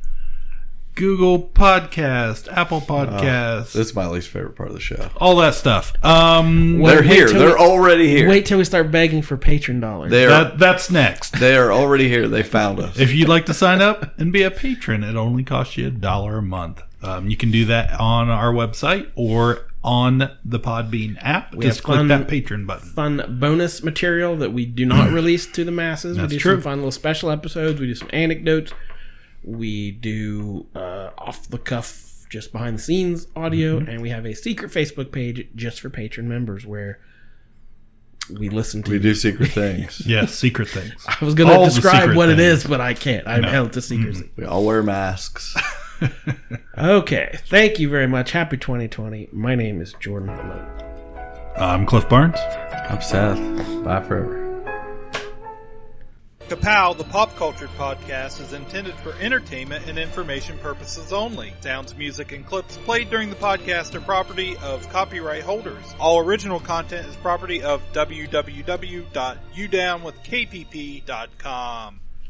Google Podcast, Apple Podcast. This is my least favorite part of the show. All that stuff. They're here. They're already here. Wait till we start begging for patron dollars. That's next. They are already here. They found us. If you'd like to sign up and be a patron, it only costs you $1 a month. You can do that on our website or on the Podbean app. Just click that patron button. Fun bonus material that we do not release to the masses. That's we do true. some fun little special episodes. We do some anecdotes. We do off the cuff, just behind the scenes audio, and we have a secret Facebook page just for patron members where we listen to. We do secret things. Yes, secret things. I was going to describe what it is, but I can't. I'm held to secrecy. We all wear masks. Okay, thank you very much. Happy 2020. My name is Jordan Malone. I'm Cliff Barnes. I'm Seth. Bye forever. Ka-Pow, the pop culture podcast, is intended for entertainment and information purposes only. Sounds, music, and clips played during the podcast are property of copyright holders. All original content is property of www.udownwithkpp.com.